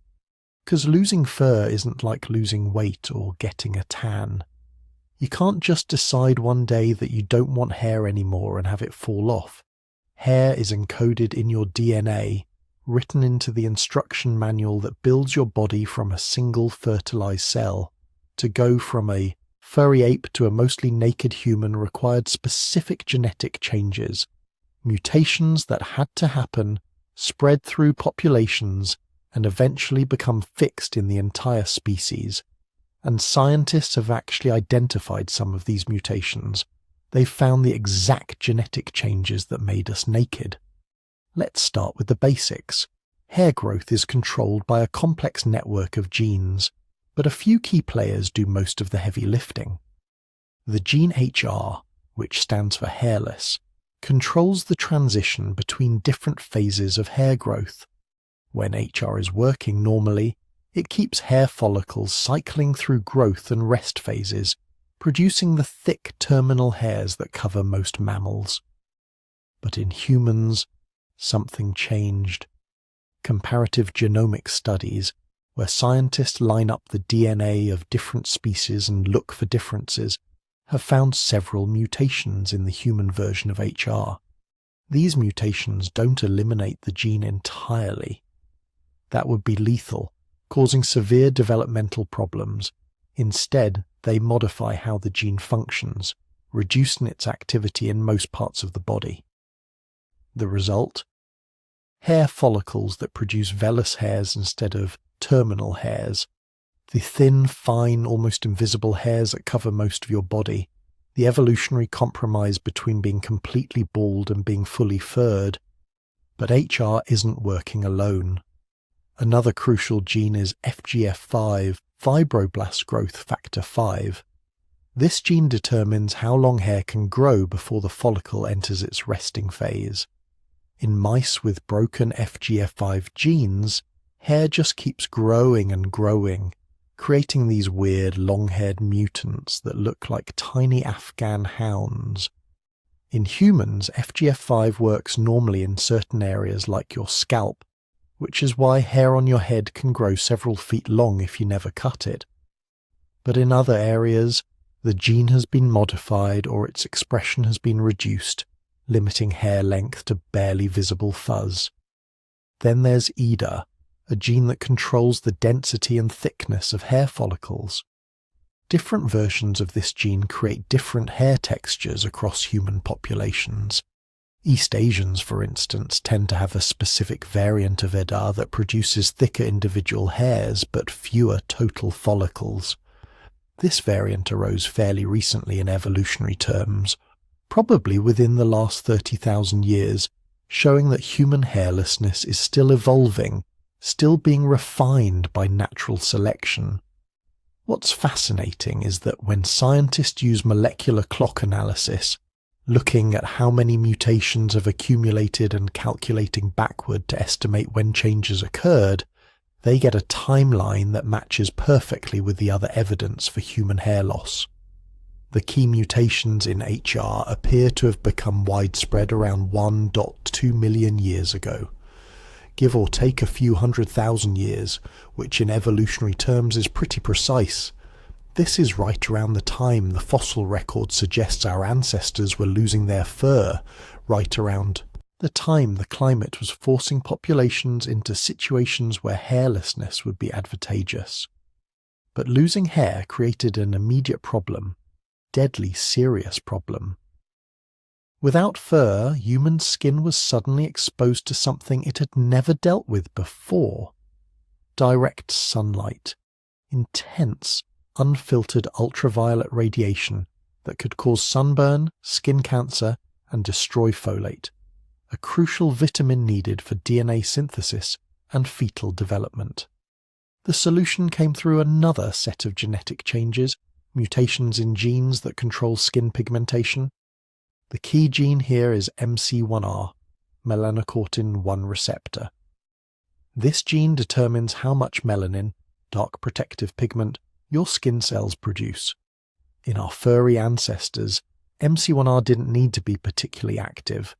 Because losing fur isn't like losing weight or getting a tan. You can't just decide one day that you don't want hair anymore and have it fall off. Hair is encoded in your DNA, written into the instruction manual that builds your body from a single fertilized cell. To go from a furry ape to a mostly naked human required specific genetic changes, mutations that had to happen, spread through populations, and eventually become fixed in the entire species. And scientists have actually identified some of these mutations. They've found the exact genetic changes that made us naked. Let's start with the basics. Hair growth is controlled by a complex network of genes, but a few key players do most of the heavy lifting. The gene HR, which stands for hairless, controls the transition between different phases of hair growth. When HR is working normally, it keeps hair follicles cycling through growth and rest phases, producing the thick terminal hairs that cover most mammals. But in humans, something changed. Comparative genomic studies, where scientists line up the DNA of different species and look for differences, have found several mutations in the human version of HR. These mutations don't eliminate the gene entirely. That would be lethal, causing severe developmental problems. Instead, they modify how the gene functions, reducing its activity in most parts of the body. The result? Hair follicles that produce vellus hairs instead of terminal hairs. The thin, fine, almost invisible hairs that cover most of your body. The evolutionary compromise between being completely bald and being fully furred. But HR isn't working alone. Another crucial gene is FGF5, fibroblast growth factor 5. This gene determines how long hair can grow before the follicle enters its resting phase. In mice with broken FGF5 genes, hair just keeps growing and growing, creating these weird long-haired mutants that look like tiny Afghan hounds. In humans, FGF5 works normally in certain areas like your scalp, which is why hair on your head can grow several feet long if you never cut it. But in other areas, the gene has been modified or its expression has been reduced, limiting hair length to barely visible fuzz. Then there's EDA, a gene that controls the density and thickness of hair follicles. Different versions of this gene create different hair textures across human populations. East Asians, for instance, tend to have a specific variant of EDA that produces thicker individual hairs but fewer total follicles. This variant arose fairly recently in evolutionary terms, probably within the last 30,000 years, showing that human hairlessness is still evolving, still being refined by natural selection. What's fascinating is that when scientists use molecular clock analysis, looking at how many mutations have accumulated and calculating backward to estimate when changes occurred, they get a timeline that matches perfectly with the other evidence for human hair loss. The key mutations in HR appear to have become widespread around 1.2 million years ago, give or take a few 100,000 years, which in evolutionary terms is pretty precise. This is right around the time the fossil record suggests our ancestors were losing their fur, right around the time the climate was forcing populations into situations where hairlessness would be advantageous. But losing hair created an immediate problem, deadly serious problem. Without fur, human skin was suddenly exposed to something it had never dealt with before. Direct sunlight, intense, unfiltered ultraviolet radiation that could cause sunburn, skin cancer, and destroy folate, a crucial vitamin needed for DNA synthesis and fetal development. The solution came through another set of genetic changes, mutations in genes that control skin pigmentation. The key gene here is MC1R, melanocortin 1 receptor. This gene determines how much melanin, dark protective pigment, your skin cells produce. In our furry ancestors, MC1R didn't need to be particularly active.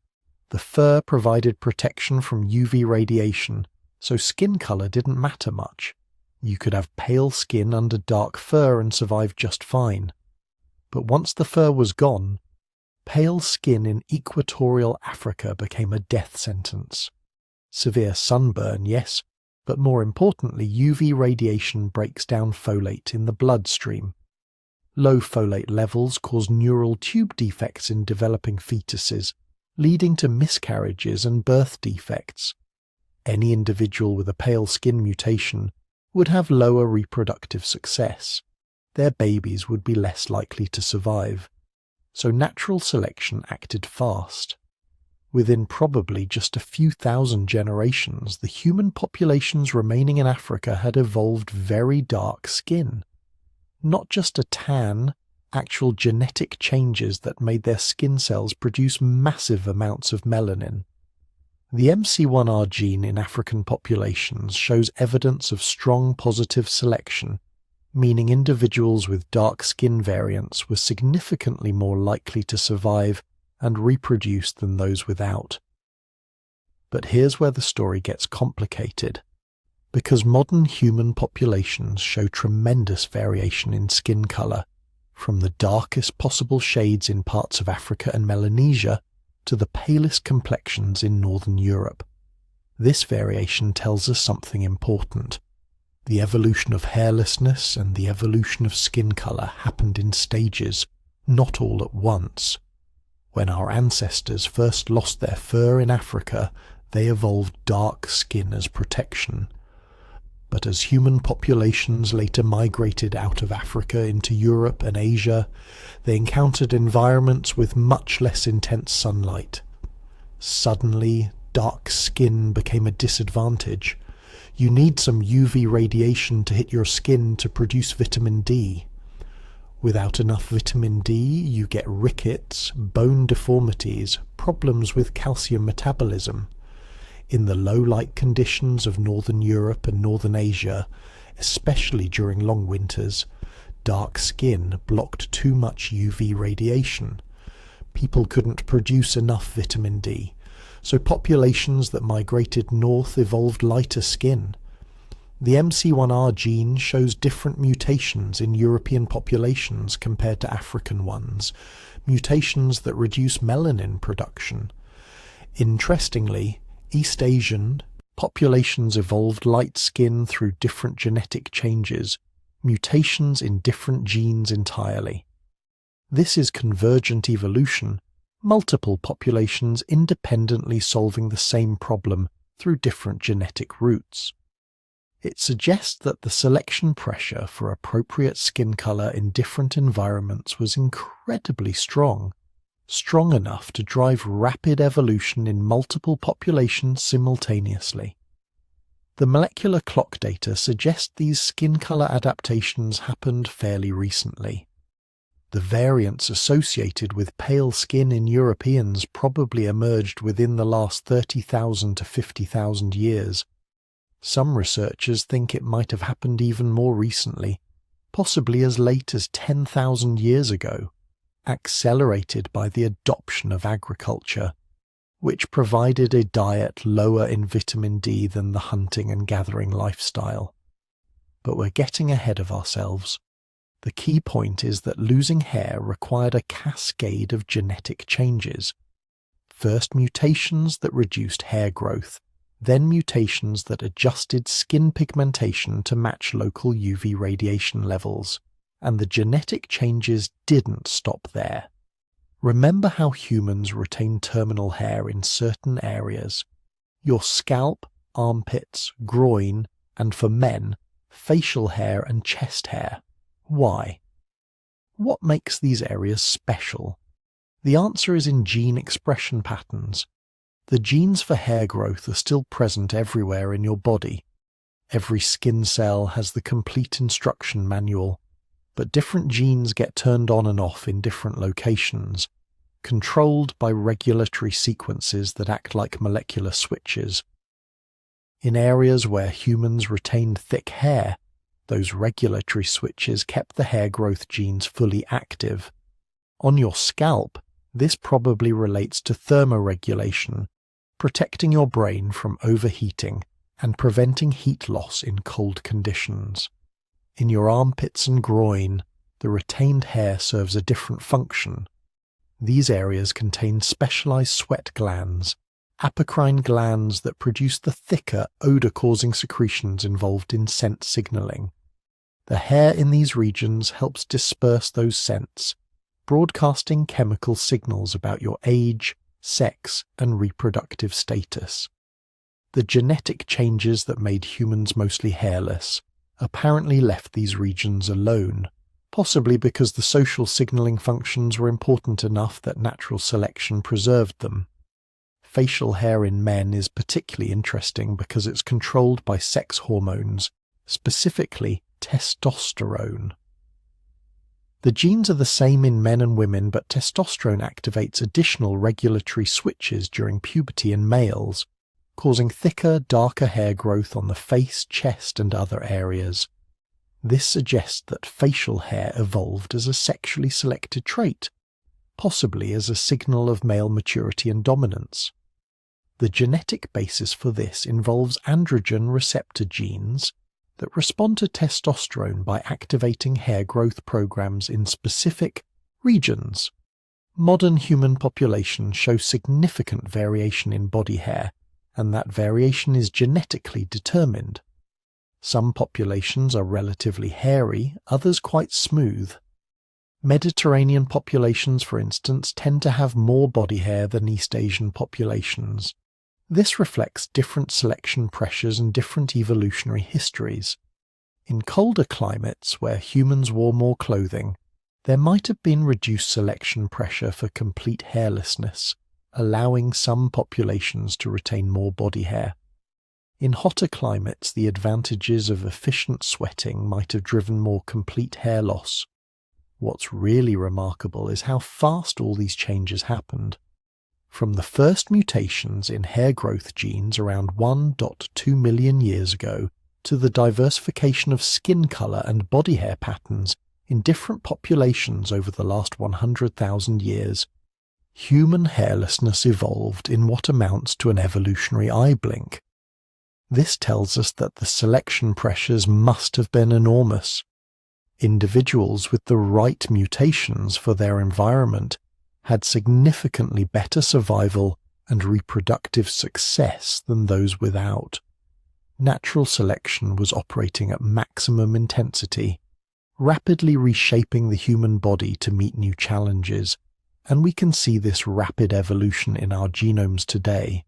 The fur provided protection from UV radiation, so skin color didn't matter much. You could have pale skin under dark fur and survive just fine. But once the fur was gone, pale skin in equatorial Africa became a death sentence. Severe sunburn, yes, but more importantly, UV radiation breaks down folate in the bloodstream. Low folate levels cause neural tube defects in developing fetuses, leading to miscarriages and birth defects. Any individual with a pale skin mutation would have lower reproductive success. Their babies would be less likely to survive. So natural selection acted fast. Within probably just a few thousand generations, the human populations remaining in Africa had evolved very dark skin. Not just a tan, actual genetic changes that made their skin cells produce massive amounts of melanin. The MC1R gene in African populations shows evidence of strong positive selection, meaning individuals with dark skin variants were significantly more likely to survive and reproduce than those without. But here's where the story gets complicated. Because modern human populations show tremendous variation in skin color, from the darkest possible shades in parts of Africa and Melanesia to the palest complexions in Northern Europe. This variation tells us something important. The evolution of hairlessness and the evolution of skin color happened in stages, not all at once. When our ancestors first lost their fur in Africa, they evolved dark skin as protection. But as human populations later migrated out of Africa into Europe and Asia, they encountered environments with much less intense sunlight. Suddenly, dark skin became a disadvantage. You need some UV radiation to hit your skin to produce vitamin D. Without enough vitamin D, you get rickets, bone deformities, problems with calcium metabolism. In the low-light conditions of Northern Europe and Northern Asia, especially during long winters, dark skin blocked too much UV radiation. People couldn't produce enough vitamin D, so populations that migrated north evolved lighter skin. The MC1R gene shows different mutations in European populations compared to African ones, mutations that reduce melanin production. Interestingly, East Asian populations evolved light skin through different genetic changes, mutations in different genes entirely. This is convergent evolution, multiple populations independently solving the same problem through different genetic routes. It suggests that the selection pressure for appropriate skin color in different environments was incredibly strong enough to drive rapid evolution in multiple populations simultaneously. The molecular clock data suggest these skin color adaptations happened fairly recently. The variants associated with pale skin in Europeans probably emerged within the last 30,000 to 50,000 years. Some researchers think it might have happened even more recently, possibly as late as 10,000 years ago, accelerated by the adoption of agriculture, which provided a diet lower in vitamin D than the hunting and gathering lifestyle. But we're getting ahead of ourselves. The key point is that losing hair required a cascade of genetic changes. First mutations that reduced hair growth, then mutations that adjusted skin pigmentation to match local UV radiation levels. And the genetic changes didn't stop there. Remember how humans retain terminal hair in certain areas. Your scalp, armpits, groin, and for men, facial hair and chest hair. Why? What makes these areas special? The answer is in gene expression patterns. The genes for hair growth are still present everywhere in your body. Every skin cell has the complete instruction manual, but different genes get turned on and off in different locations, controlled by regulatory sequences that act like molecular switches. In areas where humans retained thick hair, those regulatory switches kept the hair growth genes fully active. On your scalp, this probably relates to thermoregulation, protecting your brain from overheating and preventing heat loss in cold conditions. In your armpits and groin, the retained hair serves a different function. These areas contain specialized sweat glands, apocrine glands that produce the thicker, odor-causing secretions involved in scent signaling. The hair in these regions helps disperse those scents, broadcasting chemical signals about your age, sex, and reproductive status. The genetic changes that made humans mostly hairless apparently left these regions alone, possibly because the social signaling functions were important enough that natural selection preserved them. Facial hair in men is particularly interesting because it's controlled by sex hormones, specifically testosterone. The genes are the same in men and women, but testosterone activates additional regulatory switches during puberty in males, causing thicker, darker hair growth on the face, chest, and other areas. This suggests that facial hair evolved as a sexually selected trait, possibly as a signal of male maturity and dominance. The genetic basis for this involves androgen receptor genes that respond to testosterone by activating hair growth programs in specific regions. Modern human populations show significant variation in body hair, and that variation is genetically determined. Some populations are relatively hairy, others quite smooth. Mediterranean populations, for instance, tend to have more body hair than East Asian populations. This reflects different selection pressures and different evolutionary histories. In colder climates, where humans wore more clothing, there might have been reduced selection pressure for complete hairlessness, allowing some populations to retain more body hair. In hotter climates, the advantages of efficient sweating might have driven more complete hair loss. What's really remarkable is how fast all these changes happened. From the first mutations in hair growth genes around 1.2 million years ago to the diversification of skin color and body hair patterns in different populations over the last 100,000 years, human hairlessness evolved in what amounts to an evolutionary eye blink. This tells us that the selection pressures must have been enormous. Individuals with the right mutations for their environment had significantly better survival and reproductive success than those without. Natural selection was operating at maximum intensity, rapidly reshaping the human body to meet new challenges, and we can see this rapid evolution in our genomes today.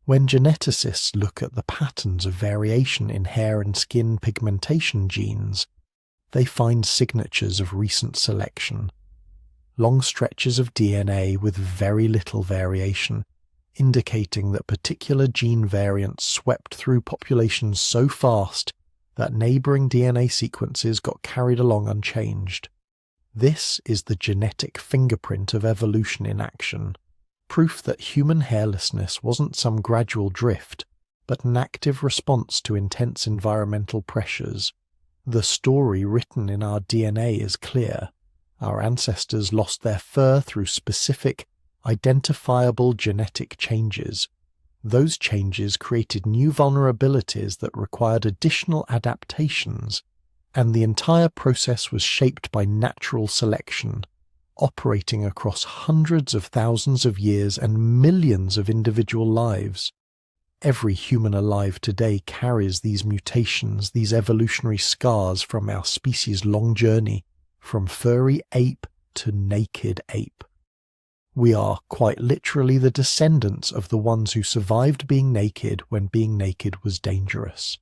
When geneticists look at the patterns of variation in hair and skin pigmentation genes, they find signatures of recent selection. Long stretches of DNA with very little variation, indicating that particular gene variants swept through populations so fast that neighboring DNA sequences got carried along unchanged. This is the genetic fingerprint of evolution in action, proof that human hairlessness wasn't some gradual drift, but an active response to intense environmental pressures. The story written in our DNA is clear. Our ancestors lost their fur through specific, identifiable genetic changes. Those changes created new vulnerabilities that required additional adaptations, and the entire process was shaped by natural selection, operating across hundreds of thousands of years and millions of individual lives. Every human alive today carries these mutations, these evolutionary scars from our species' long journey, from furry ape to naked ape. We are quite literally the descendants of the ones who survived being naked when being naked was dangerous.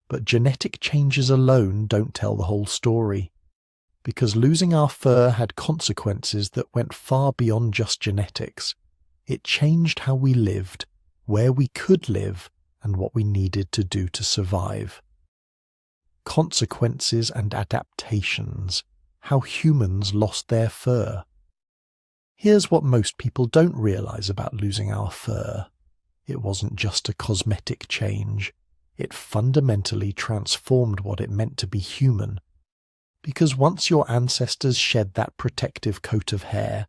But genetic changes alone don't tell the whole story, because losing our fur had consequences that went far beyond just genetics. It changed how we lived, where we could live, and what we needed to do to survive. Consequences and adaptations, how humans lost their fur. Here's what most people don't realize about losing our fur. It wasn't just a cosmetic change. It fundamentally transformed what it meant to be human. Because once your ancestors shed that protective coat of hair,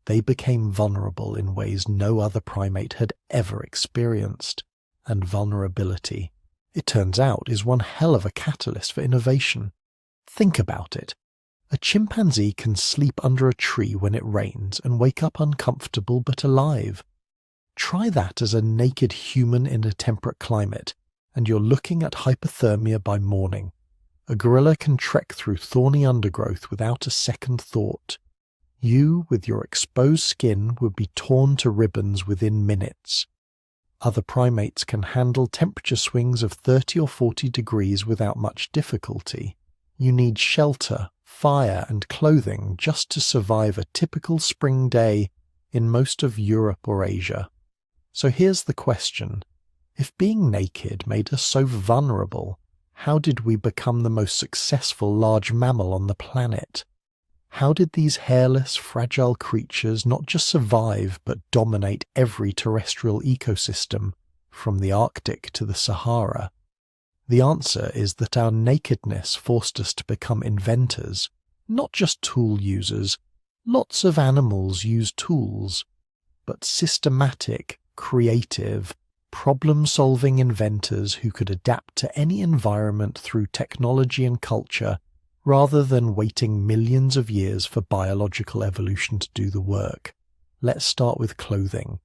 they became vulnerable in ways no other primate had ever experienced. And vulnerability, it turns out, is one hell of a catalyst for innovation. Think about it. A chimpanzee can sleep under a tree when it rains and wake up uncomfortable but alive. Try that as a naked human in a temperate climate, and you're looking at hypothermia by morning. A gorilla can trek through thorny undergrowth without a second thought. You, with your exposed skin, would be torn to ribbons within minutes. Other primates can handle temperature swings of 30 or 40 degrees without much difficulty. You need shelter, fire, and clothing just to survive a typical spring day in most of Europe or Asia. So here's the question. If being naked made us so vulnerable, how did we become the most successful large mammal on the planet? How did these hairless, fragile creatures not just survive but dominate every terrestrial ecosystem, from the Arctic to the Sahara? The answer is that our nakedness forced us to become inventors, not just tool users. Lots of animals use tools, but systematic, creative, problem-solving inventors who could adapt to any environment through technology and culture, rather than waiting millions of years for biological evolution to do the work. Let's start with clothing,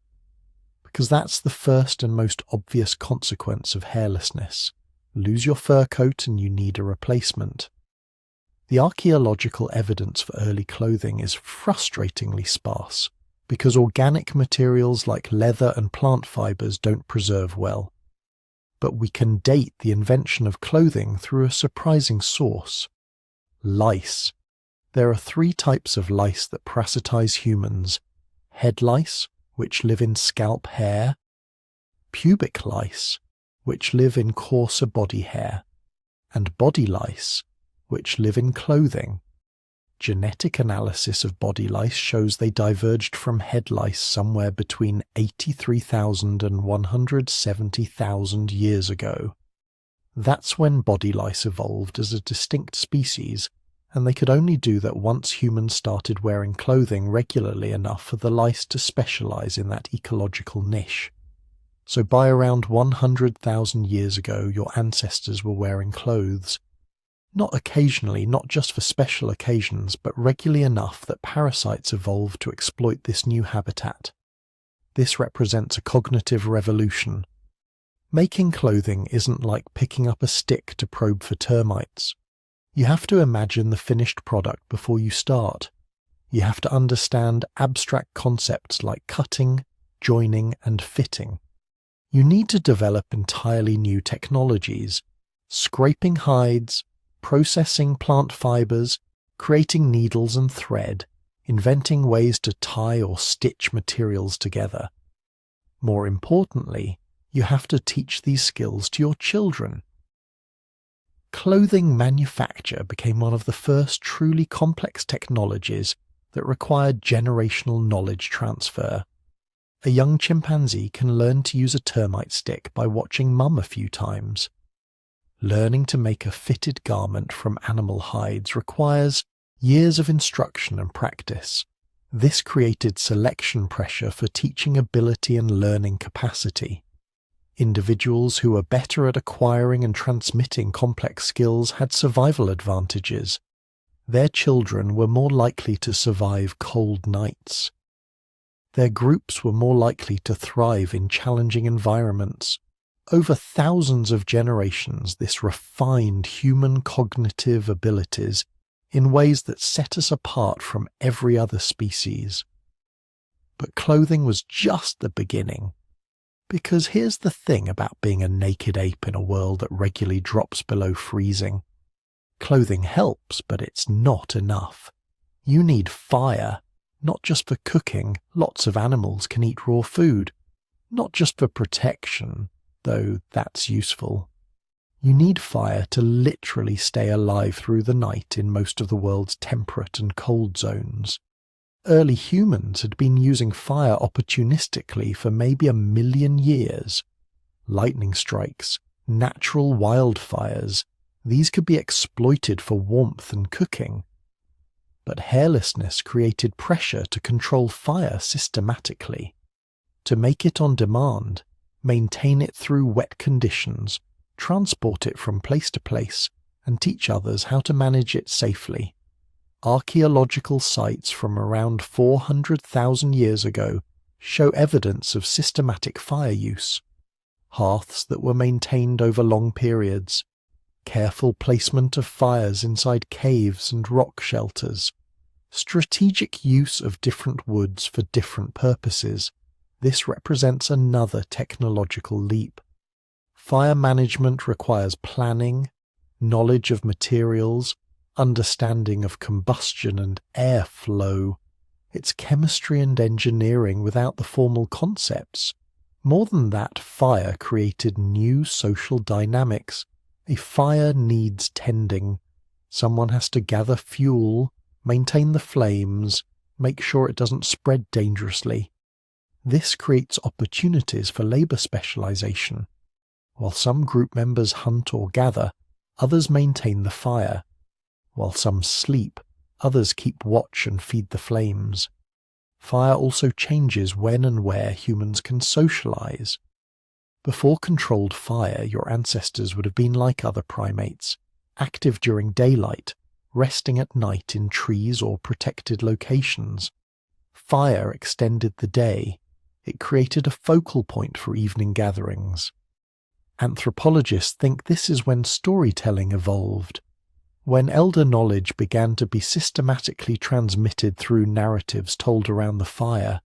because that's the first and most obvious consequence of hairlessness. Lose your fur coat and you need a replacement. The archaeological evidence for early clothing is frustratingly sparse, because organic materials like leather and plant fibers don't preserve well. But we can date the invention of clothing through a surprising source: lice. There are 3 types of lice that parasitize humans: head lice, which live in scalp hair; pubic lice, which live in coarser body hair; and body lice, which live in clothing. Genetic analysis of body lice shows they diverged from head lice somewhere between 83,000 and 170,000 years ago. That's when body lice evolved as a distinct species, and they could only do that once humans started wearing clothing regularly enough for the lice to specialize in that ecological niche. So by around 100,000 years ago, your ancestors were wearing clothes. Not occasionally, not just for special occasions, but regularly enough that parasites evolved to exploit this new habitat. This represents a cognitive revolution. Making clothing isn't like picking up a stick to probe for termites. You have to imagine the finished product before you start. You have to understand abstract concepts like cutting, joining, and fitting. You need to develop entirely new technologies: scraping hides, processing plant fibers, creating needles and thread, inventing ways to tie or stitch materials together. More importantly, you have to teach these skills to your children. clothing manufacture became one of the first truly complex technologies that required generational knowledge transfer. A young chimpanzee can learn to use a termite stick by watching mum a few times. Learning to make a fitted garment from animal hides requires years of instruction and practice. This created selection pressure for teaching ability and learning capacity. Individuals who were better at acquiring and transmitting complex skills had survival advantages. Their children were more likely to survive cold nights. Their groups were more likely to thrive in challenging environments. Over thousands of generations, this refined human cognitive abilities in ways that set us apart from every other species. But clothing was just the beginning. Because here's the thing about being a naked ape in a world that regularly drops below freezing. Clothing helps, but it's not enough. You need fire, not just for cooking. Lots of animals can eat raw food. Not just for protection, though that's useful. You need fire to literally stay alive through the night in most of the world's temperate and cold zones. Early humans had been using fire opportunistically for maybe 1 million years. Lightning strikes, natural wildfires, these could be exploited for warmth and cooking. But hairlessness created pressure to control fire systematically. To make it on demand, maintain it through wet conditions, transport it from place to place, and teach others how to manage it safely. Archaeological sites from around 400,000 years ago show evidence of systematic fire use. Hearths that were maintained over long periods, careful placement of fires inside caves and rock shelters, strategic use of different woods for different purposes. This represents another technological leap. Fire management requires planning, knowledge of materials, understanding of combustion and air flow. It's chemistry and engineering without the formal concepts. More than that, fire created new social dynamics. A fire needs tending. Someone has to gather fuel, maintain the flames, make sure it doesn't spread dangerously. This creates opportunities for labor specialization. While some group members hunt or gather, others maintain the fire. While some sleep, others keep watch and feed the flames. Fire also changes when and where humans can socialize. Before controlled fire, your ancestors would have been like other primates, active during daylight, resting at night in trees or protected locations. Fire extended the day. It created a focal point for evening gatherings. Anthropologists think this is when storytelling evolved, when elder knowledge began to be systematically transmitted through narratives told around the fire.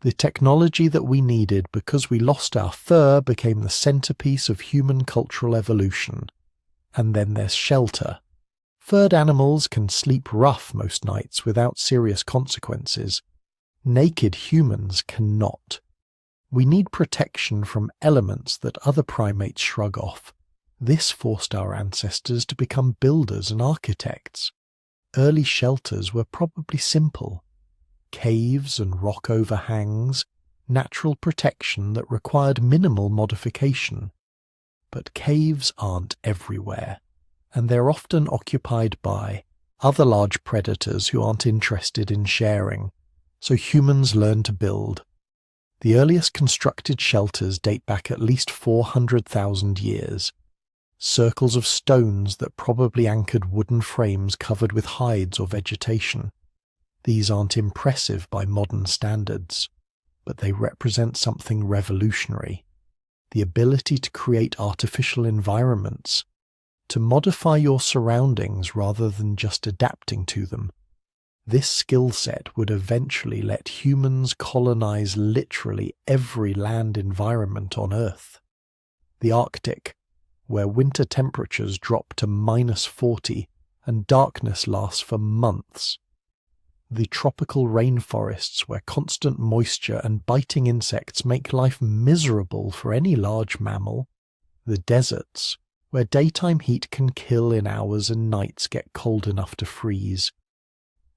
The technology that we needed because we lost our fur became the centerpiece of human cultural evolution. And then there's shelter. Furred animals can sleep rough most nights without serious consequences. Naked humans cannot. We need protection from elements that other primates shrug off. This forced our ancestors to become builders and architects. Early shelters were probably simple. Caves and rock overhangs, natural protection that required minimal modification. But caves aren't everywhere, and they're often occupied by other large predators who aren't interested in sharing, so humans learn to build. The earliest constructed shelters date back at least 400,000 years. Circles of stones that probably anchored wooden frames covered with hides or vegetation. These aren't impressive by modern standards, but they represent something revolutionary. The ability to create artificial environments, to modify your surroundings rather than just adapting to them. This skill set would eventually let humans colonize literally every land environment on Earth. The Arctic, where winter temperatures drop to -40 and darkness lasts for months. The tropical rainforests where constant moisture and biting insects make life miserable for any large mammal. The deserts, where daytime heat can kill in hours and nights get cold enough to freeze.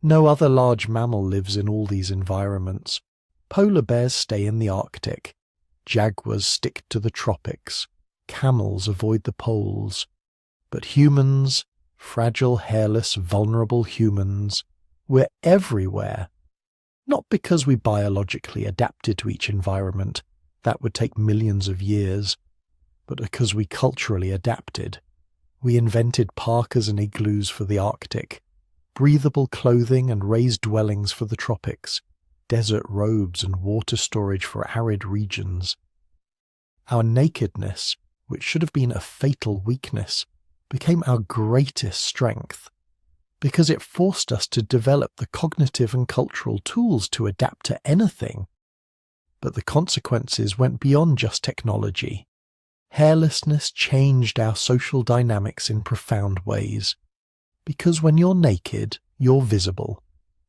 No other large mammal lives in all these environments. Polar bears stay in the Arctic. Jaguars stick to the tropics. Camels avoid the poles. But humans, fragile, hairless, vulnerable humans, we're everywhere. Not because we biologically adapted to each environment, that would take millions of years, but because we culturally adapted. We invented parkas and igloos for the Arctic, breathable clothing and raised dwellings for the tropics, desert robes and water storage for arid regions. Our nakedness, which should have been a fatal weakness, became our greatest strength, because it forced us to develop the cognitive and cultural tools to adapt to anything. But the consequences went beyond just technology. Hairlessness changed our social dynamics in profound ways. Because when you're naked, you're visible.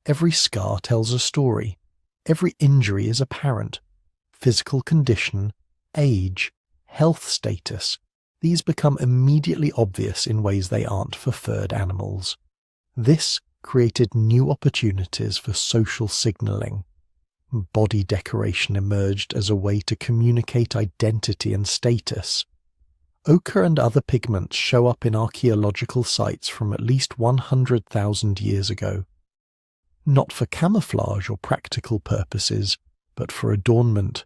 Every scar tells a story. Every injury is apparent. Physical condition, age, health status, these become immediately obvious in ways they aren't for furred animals. This created new opportunities for social signaling. Body decoration emerged as a way to communicate identity and status. Ochre and other pigments show up in archaeological sites from at least 100,000 years ago. Not for camouflage or practical purposes, but for adornment.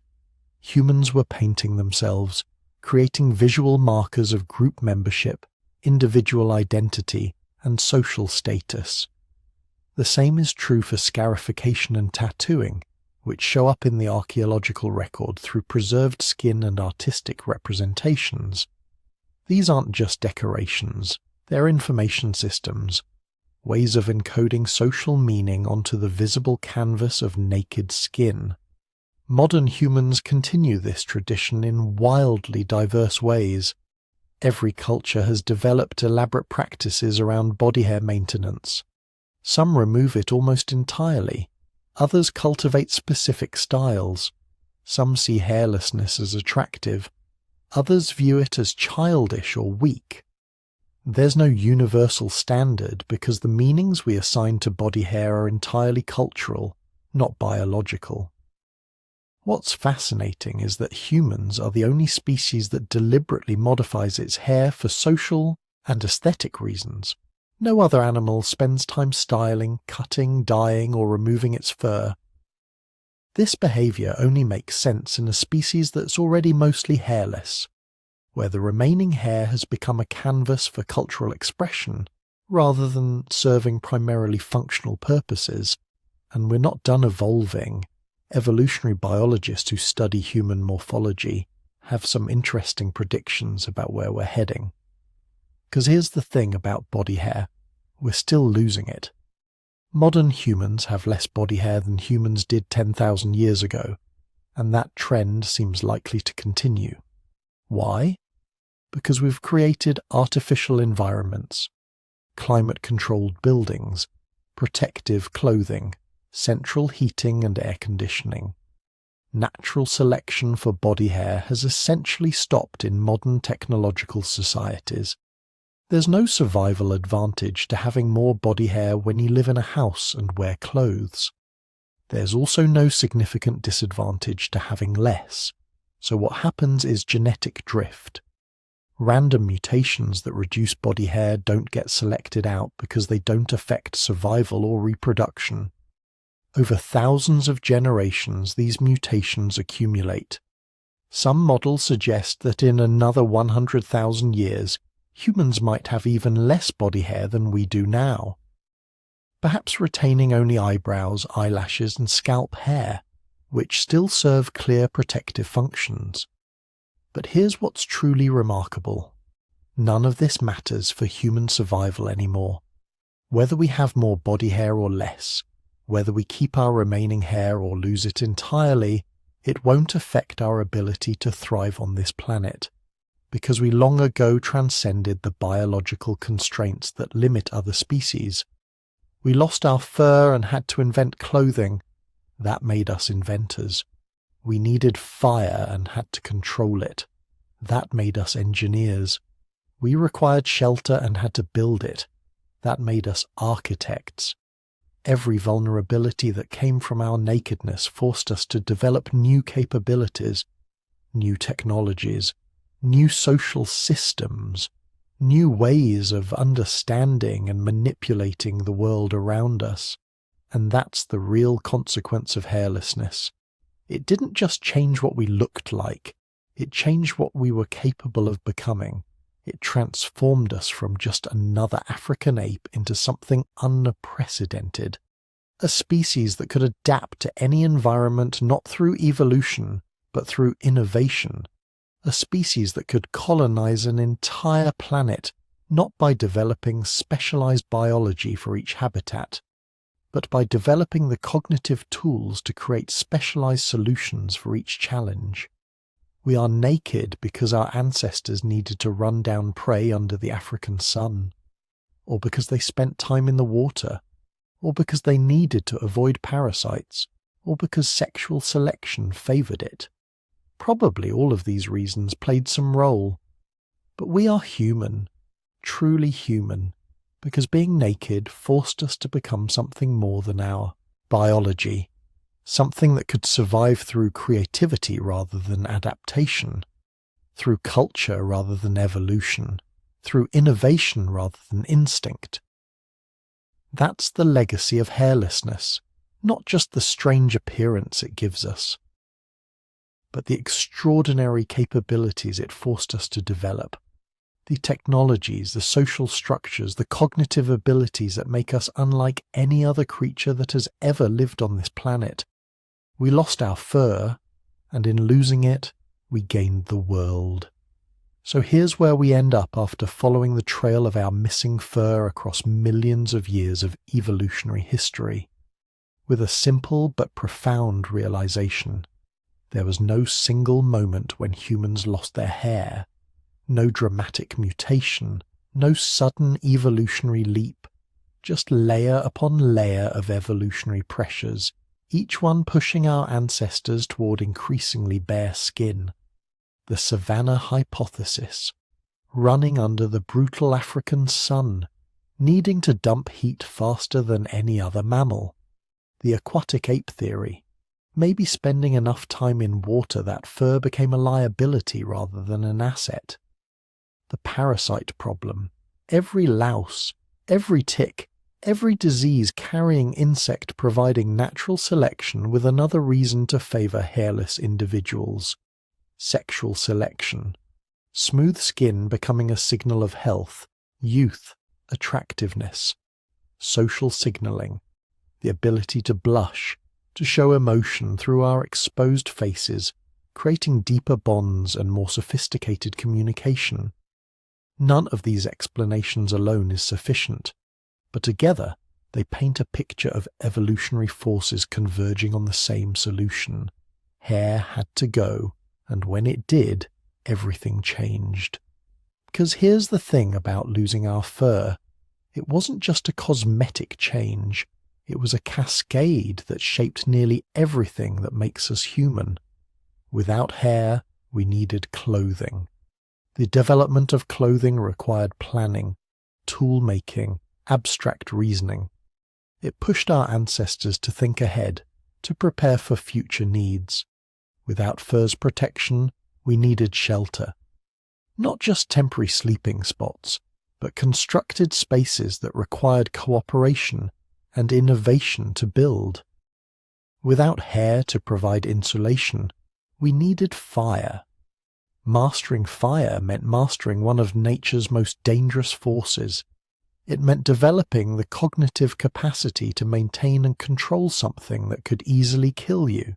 Humans were painting themselves, creating visual markers of group membership, individual identity, and social status. The same is true for scarification and tattooing, which show up in the archaeological record through preserved skin and artistic representations. These aren't just decorations, they're information systems, ways of encoding social meaning onto the visible canvas of naked skin. Modern humans continue this tradition in wildly diverse ways. Every culture has developed elaborate practices around body hair maintenance. Some remove it almost entirely. Others cultivate specific styles. Some see hairlessness as attractive. Others view it as childish or weak. There's no universal standard because the meanings we assign to body hair are entirely cultural, not biological. What's fascinating is that humans are the only species that deliberately modifies its hair for social and aesthetic reasons. No other animal spends time styling, cutting, dyeing, or removing its fur. This behavior only makes sense in a species that's already mostly hairless, where the remaining hair has become a canvas for cultural expression rather than serving primarily functional purposes, and we're not done evolving. Evolutionary biologists who study human morphology have some interesting predictions about where we're heading. Because here's the thing about body hair, we're still losing it. Modern humans have less body hair than humans did 10,000 years ago, and that trend seems likely to continue. Why? Because we've created artificial environments, climate-controlled buildings, protective clothing, central heating and air conditioning. Natural selection for body hair has essentially stopped in modern technological societies. There's no survival advantage to having more body hair when you live in a house and wear clothes. There's also no significant disadvantage to having less, so what happens is genetic drift. Random mutations that reduce body hair don't get selected out because they don't affect survival or reproduction. Over thousands of generations, these mutations accumulate. Some models suggest that in another 100,000 years, humans might have even less body hair than we do now. Perhaps retaining only eyebrows, eyelashes, and scalp hair, which still serve clear protective functions. But here's what's truly remarkable. None of this matters for human survival anymore. Whether we have more body hair or less, whether we keep our remaining hair or lose it entirely, it won't affect our ability to thrive on this planet, because we long ago transcended the biological constraints that limit other species. We lost our fur and had to invent clothing. That made us inventors. We needed fire and had to control it. That made us engineers. We required shelter and had to build it. That made us architects. Every vulnerability that came from our nakedness forced us to develop new capabilities, new technologies, new social systems, new ways of understanding and manipulating the world around us. And that's the real consequence of hairlessness. It didn't just change what we looked like, it changed what we were capable of becoming. It transformed us from just another African ape into something unprecedented. A species that could adapt to any environment not through evolution, but through innovation. A species that could colonize an entire planet, not by developing specialized biology for each habitat, but by developing the cognitive tools to create specialized solutions for each challenge. We are naked because our ancestors needed to run down prey under the African sun, or because they spent time in the water, or because they needed to avoid parasites, or because sexual selection favored it. Probably all of these reasons played some role. But we are human, truly human, because being naked forced us to become something more than our biology. Something that could survive through creativity rather than adaptation, through culture rather than evolution, through innovation rather than instinct. That's the legacy of hairlessness, not just the strange appearance it gives us, but the extraordinary capabilities it forced us to develop, the technologies, the social structures, the cognitive abilities that make us unlike any other creature that has ever lived on this planet. We lost our fur, and in losing it, we gained the world. So here's where we end up after following the trail of our missing fur across millions of years of evolutionary history, with a simple but profound realization. There was no single moment when humans lost their hair, no dramatic mutation, no sudden evolutionary leap, just layer upon layer of evolutionary pressures, each one pushing our ancestors toward increasingly bare skin. The Savannah hypothesis, running under the brutal African sun, needing to dump heat faster than any other mammal. The aquatic ape theory, maybe spending enough time in water that fur became a liability rather than an asset. The parasite problem, every louse, every tick, every disease carrying insect providing natural selection with another reason to favor hairless individuals. Sexual selection. Smooth skin becoming a signal of health, youth, attractiveness. Social signaling. The ability to blush, to show emotion through our exposed faces, creating deeper bonds and more sophisticated communication. None of these explanations alone is sufficient, but together they paint a picture of evolutionary forces converging on the same solution. Hair had to go, and when it did, everything changed. Because here's the thing about losing our fur. It wasn't just a cosmetic change. It was a cascade that shaped nearly everything that makes us human. Without hair, we needed clothing. The development of clothing required planning, tool-making, abstract reasoning. It pushed our ancestors to think ahead, to prepare for future needs. Without fur's protection, we needed shelter. Not just temporary sleeping spots, but constructed spaces that required cooperation and innovation to build. Without hair to provide insulation, we needed fire. Mastering fire meant mastering one of nature's most dangerous forces. It meant developing the cognitive capacity to maintain and control something that could easily kill you.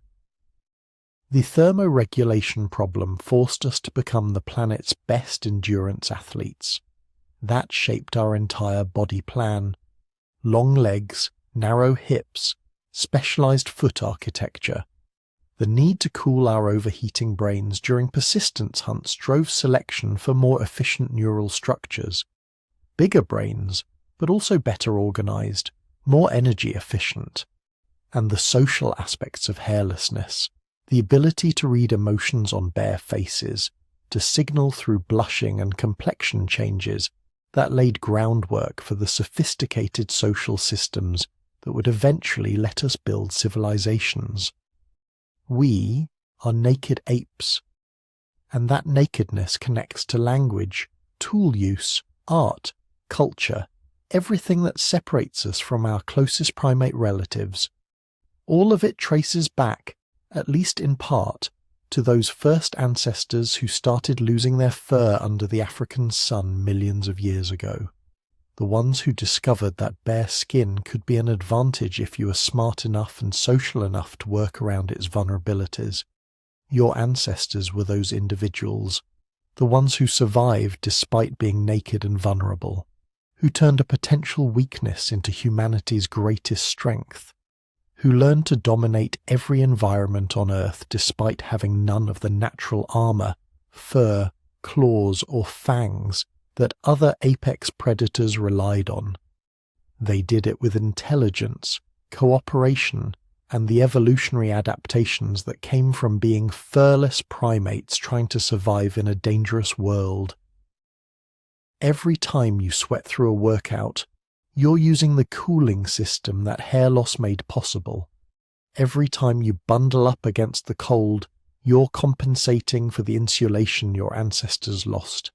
The thermoregulation problem forced us to become the planet's best endurance athletes. That shaped our entire body plan. Long legs, narrow hips, specialized foot architecture. The need to cool our overheating brains during persistence hunts drove selection for more efficient neural structures. Bigger brains, but also better organized, more energy efficient. And the social aspects of hairlessness, the ability to read emotions on bare faces, to signal through blushing and complexion changes that laid groundwork for the sophisticated social systems that would eventually let us build civilizations. We are naked apes, and that nakedness connects to language, tool use, art, culture, everything that separates us from our closest primate relatives. All of it traces back, at least in part, to those first ancestors who started losing their fur under the African sun millions of years ago. The ones who discovered that bare skin could be an advantage if you were smart enough and social enough to work around its vulnerabilities. Your ancestors were those individuals, the ones who survived despite being naked and vulnerable, who turned a potential weakness into humanity's greatest strength, who learned to dominate every environment on Earth despite having none of the natural armor, fur, claws, or fangs that other apex predators relied on. They did it with intelligence, cooperation, and the evolutionary adaptations that came from being furless primates trying to survive in a dangerous world. Every time you sweat through a workout, you're using the cooling system that hair loss made possible. Every time you bundle up against the cold, you're compensating for the insulation your ancestors lost.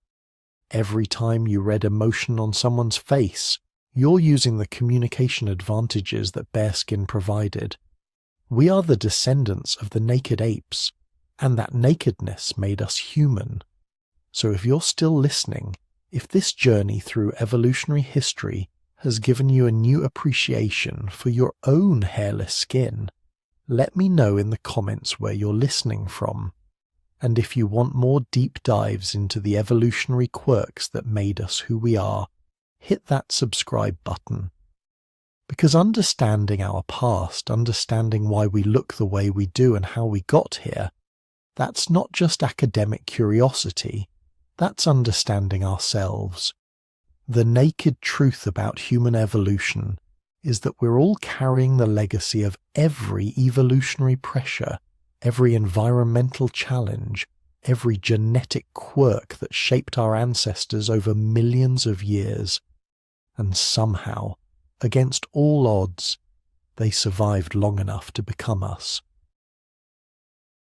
Every time you read emotion on someone's face, you're using the communication advantages that bearskin provided. We are the descendants of the naked apes, and that nakedness made us human. So if you're still listening, if this journey through evolutionary history has given you a new appreciation for your own hairless skin, let me know in the comments where you're listening from. And if you want more deep dives into the evolutionary quirks that made us who we are, hit that subscribe button. Because understanding our past, understanding why we look the way we do and how we got here, that's not just academic curiosity, that's understanding ourselves. The naked truth about human evolution is that we're all carrying the legacy of every evolutionary pressure, every environmental challenge, every genetic quirk that shaped our ancestors over millions of years. And somehow, against all odds, they survived long enough to become us.